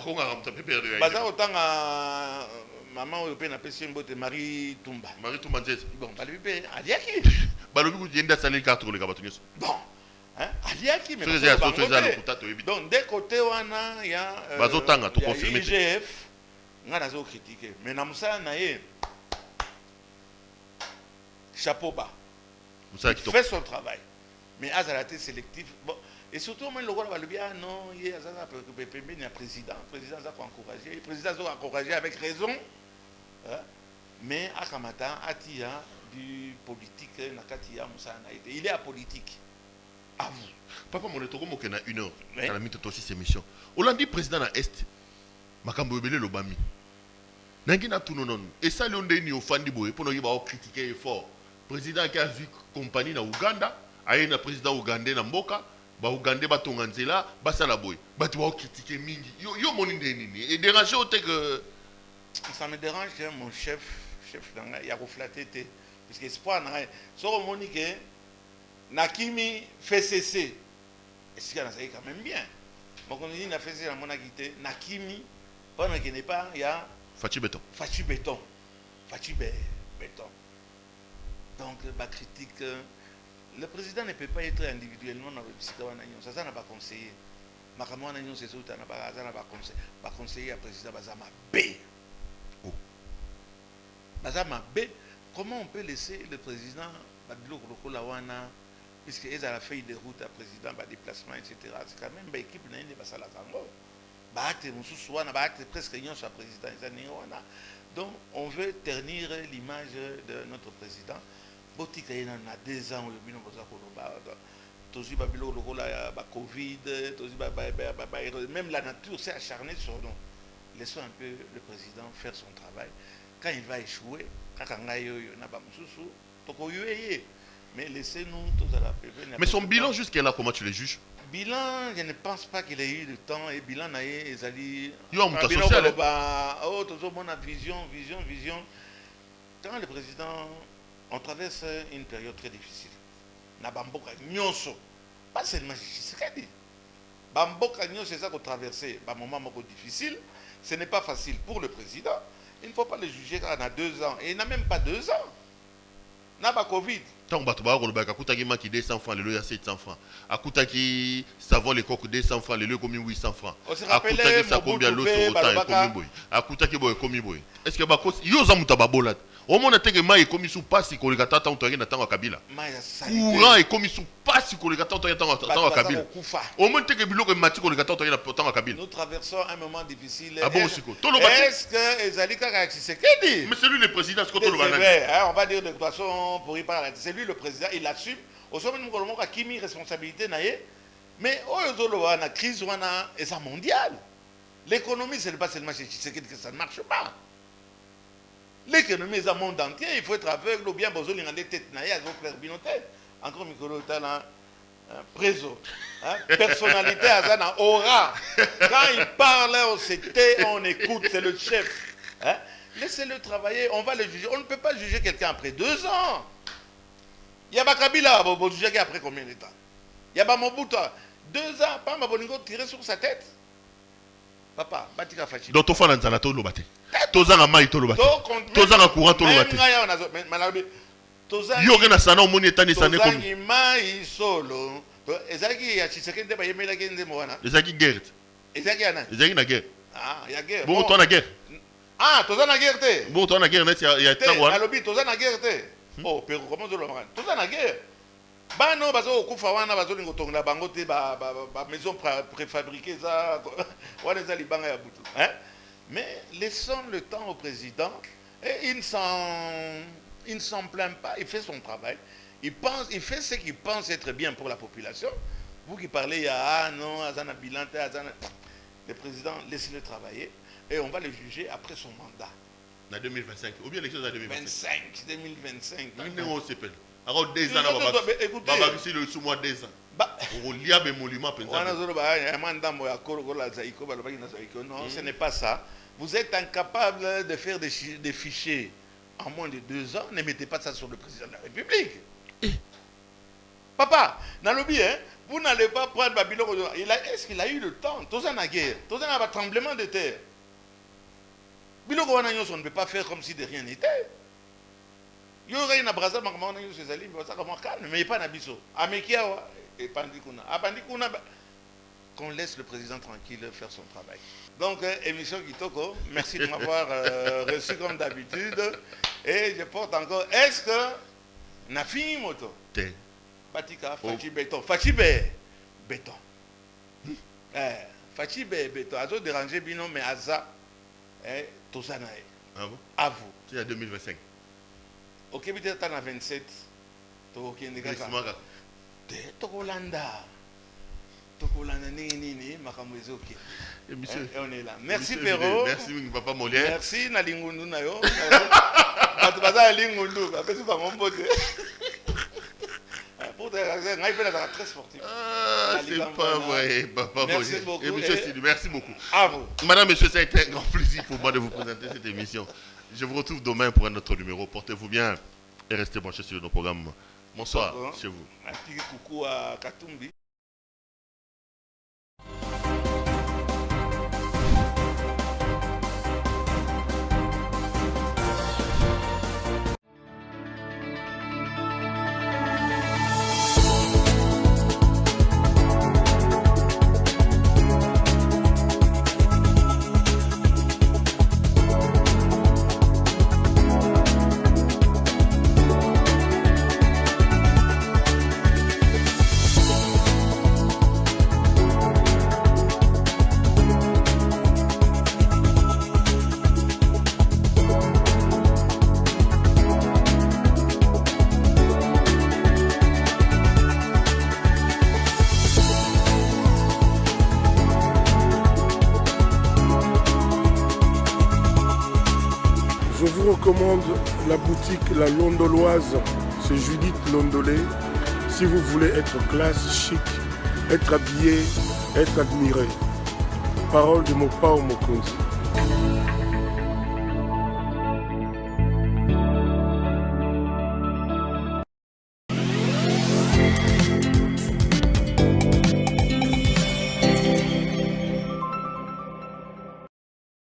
Comment Azam to PPRD? Baza otanga maman européenne appelle Simbote Marie Tumba. Marie Tumba Nzez. Bon, bah le bébé, aliaki. Bah le bébé, il y a des salles qui ont les gabatoniers. Bon, hein, aliaki, mais donc, des côtés, il y a IGF, on a critiqué. Mais dans ça, on a chapeau bas. Il fait son travail. Mais Azalate sélectif. Bon, et surtout, le rôle va le bien, non, il y a un président. Le président a encouragé. Le président a encouragé avec raison. Mais Akamata, Atia, du politique, Nakatia, Moussa, il est apolitique. À vous. Papa, mon étoile, moi, il y a une heure. Il a mis aussi ses missions. Hollande, président à l'Est, Makambo Ebele Lobami. Nangina tout non. Et ça, l'on est au fan du boy pour nous critiquer fort. Président qui a vu compagnie na Ouganda, aye na président ougandais na mboka, ba ougandais ba tonganzela, ba sala boy. Ba tu vas critiquer mingi. Yo moni nini. Et déranger au que ça me dérange que mon chef il a reflété parce que espoir na so moni que Nakimi fait cesser. Est-ce qu'il a ça quand même bien. Mon connait n'a fait cesser la monarchie Nakimi pendant qu'il n'est pas il y a Fachi Béton. Fachi Béton. Fachi Béton. Donc, la critique, le président ne peut pas être individuellement dans le psychanalyse. Ça n'a pas conseillé. Makamouana Nyon, c'est ça, ça n'a pas conseillé à président Bazama B. Bazama B, comment on peut laisser le président Badlo Kolawana, puisqu'il est à la feuille de route à président, déplacement, etc. C'est quand même une équipe qui n'est pas ça la tango. Presque rien sur le président. Donc, on veut ternir l'image de notre président. Botika il a 2 ans il Covid, même la nature s'est acharnée sur nous. Laissons un peu le président faire son travail. Quand il va échouer, mais laissez-nous tous à la PV. Mais son bilan jusqu'à là, comment tu le juges? Bilan, je ne pense pas qu'il ait eu le temps. Et bilan, il a dit. Vision. Quand le président. On traverse une période très difficile. Nabamboka Nyonso. Pas seulement Tshisekedi. Bamboka Nyonso, c'est ça qu'on traverse. Un moment difficile. Ce n'est pas facile pour le président. Il ne faut pas le juger quand on a 2 ans. Et il n'a même pas 2 ans. Il n'a pas Covid. Tant que tu as 200 francs, le lieu à 700 francs. Akuta qui savon les coques 200 francs, le lieu comme 800 francs. Akuta qui ça combien l'autre autant comme boy. Akuta qui boy comme boy. Est-ce que bakos yo za mutababola? Au moins que mai comme sous passe ko le gata tant to na tango kabila. Courant et comme sous passe ko le gata tango kabila. Au moins que biloko mati ko le gata to na tango kabila. Nous traversons un moment difficile. Est-ce que Ezalika Tshisekedi? Mais c'est lui le président ce que c'est vrai, on va dire de toute façon pour y parler. C'est lui le président, il assume. Au sommet nous avons Kimi responsabilité naie. Mais la crise est ça mondiale. L'économie ce n'est pas seulement chez Tshisekedi que ça ne marche pas. L'économie est un monde entier, il faut être aveugle ou bien besoin de tête naïe, encore micro préso. Personnalité à aura. Quand il parle, on se tait, on écoute, c'est le chef. Laissez-le travailler, on va le juger. On ne peut pas juger quelqu'un après 2 ans. Il y a Kabila, on va juger après combien de temps? Il y a Mobutu, 2 ans, pas Mabolingo tirer sur sa tête. Papa, Batika Fachi. Donc, tu fais un zanato lo bate. Tozanga mai to lo bate. Tozanga courant to lo bate. Yo na sana omoni etani sana comme. Tozanga mai solo. Ezaki ya Tshisekedi ba yemela kende mwana. Ezaki guerre. Ezaki ana. Ezaki na guerre. Ah, il y a guerre. Bon, toi na guerre. Ah, tozanga guerre te. Bon, toi na guerre net ya tangwa. Alobi tozanga guerre te. Oh, Pérou comment zo lo mwana. Tozanga guerre. Bano bazo kufa wana bazo lingo tonga bango te ba maison préfabriquée ça wana za libanga ya butu hein. Mais laissons le temps au président et il ne s'en plaint pas, il fait son travail. Il fait ce qu'il pense être bien pour la population. Vous qui parlez ah non, Azana Bilante, Azana le président laissez-le travailler et on va le juger après son mandat. En 2025 ou bien les choses en 2025. 2025. On s'appelle. Alors 2 ans, écoutez, le sous-mois 2 ans. Non, ce n'est pas ça. Vous êtes incapable de faire des fichiers en moins de 2 ans, ne mettez pas ça sur le président de la République. Papa, dans le bien, vous n'allez pas prendre Babylone. Est-ce qu'il a eu le temps? Tous en a guerre, tous en a un tremblement de terre. Biloko on ne peut pas faire comme si de rien n'était. Il y aurait une abrasa, mais il n'y a pas d'abisso. Qu'on laisse le président tranquille faire son travail. Donc, émission Kitoko, merci de m'avoir reçu comme d'habitude. Et je porte encore. Est-ce que Nafi Moto Batika, Fachi Béton. Fachi Béton. Fachi Béton. Azo déranger Bino, mais Aza, tout ça n'a. Ah bon? À vous. C'est à 2025. Ok, peut-être en 27. Ok, Tokolanda. Et on est là. Merci Perrault. Merci Papa Molière. Merci Nalingundu Nayo. Très sportif. Ah, c'est pas vrai, Papa Molière. Merci beaucoup. À vous. Madame, Monsieur, ça a été un grand plaisir pour moi de vous présenter cette émission. Je vous retrouve demain pour un autre numéro. Portez-vous bien et restez branchés sur nos programmes. Bonsoir chez vous. Un petit coucou à Katumbi. Je vous recommande la boutique La Londoloise chez Judith Londolé. Si vous voulez être classe, chic, être habillé, être admiré. Parole de Mopao Mokonzi.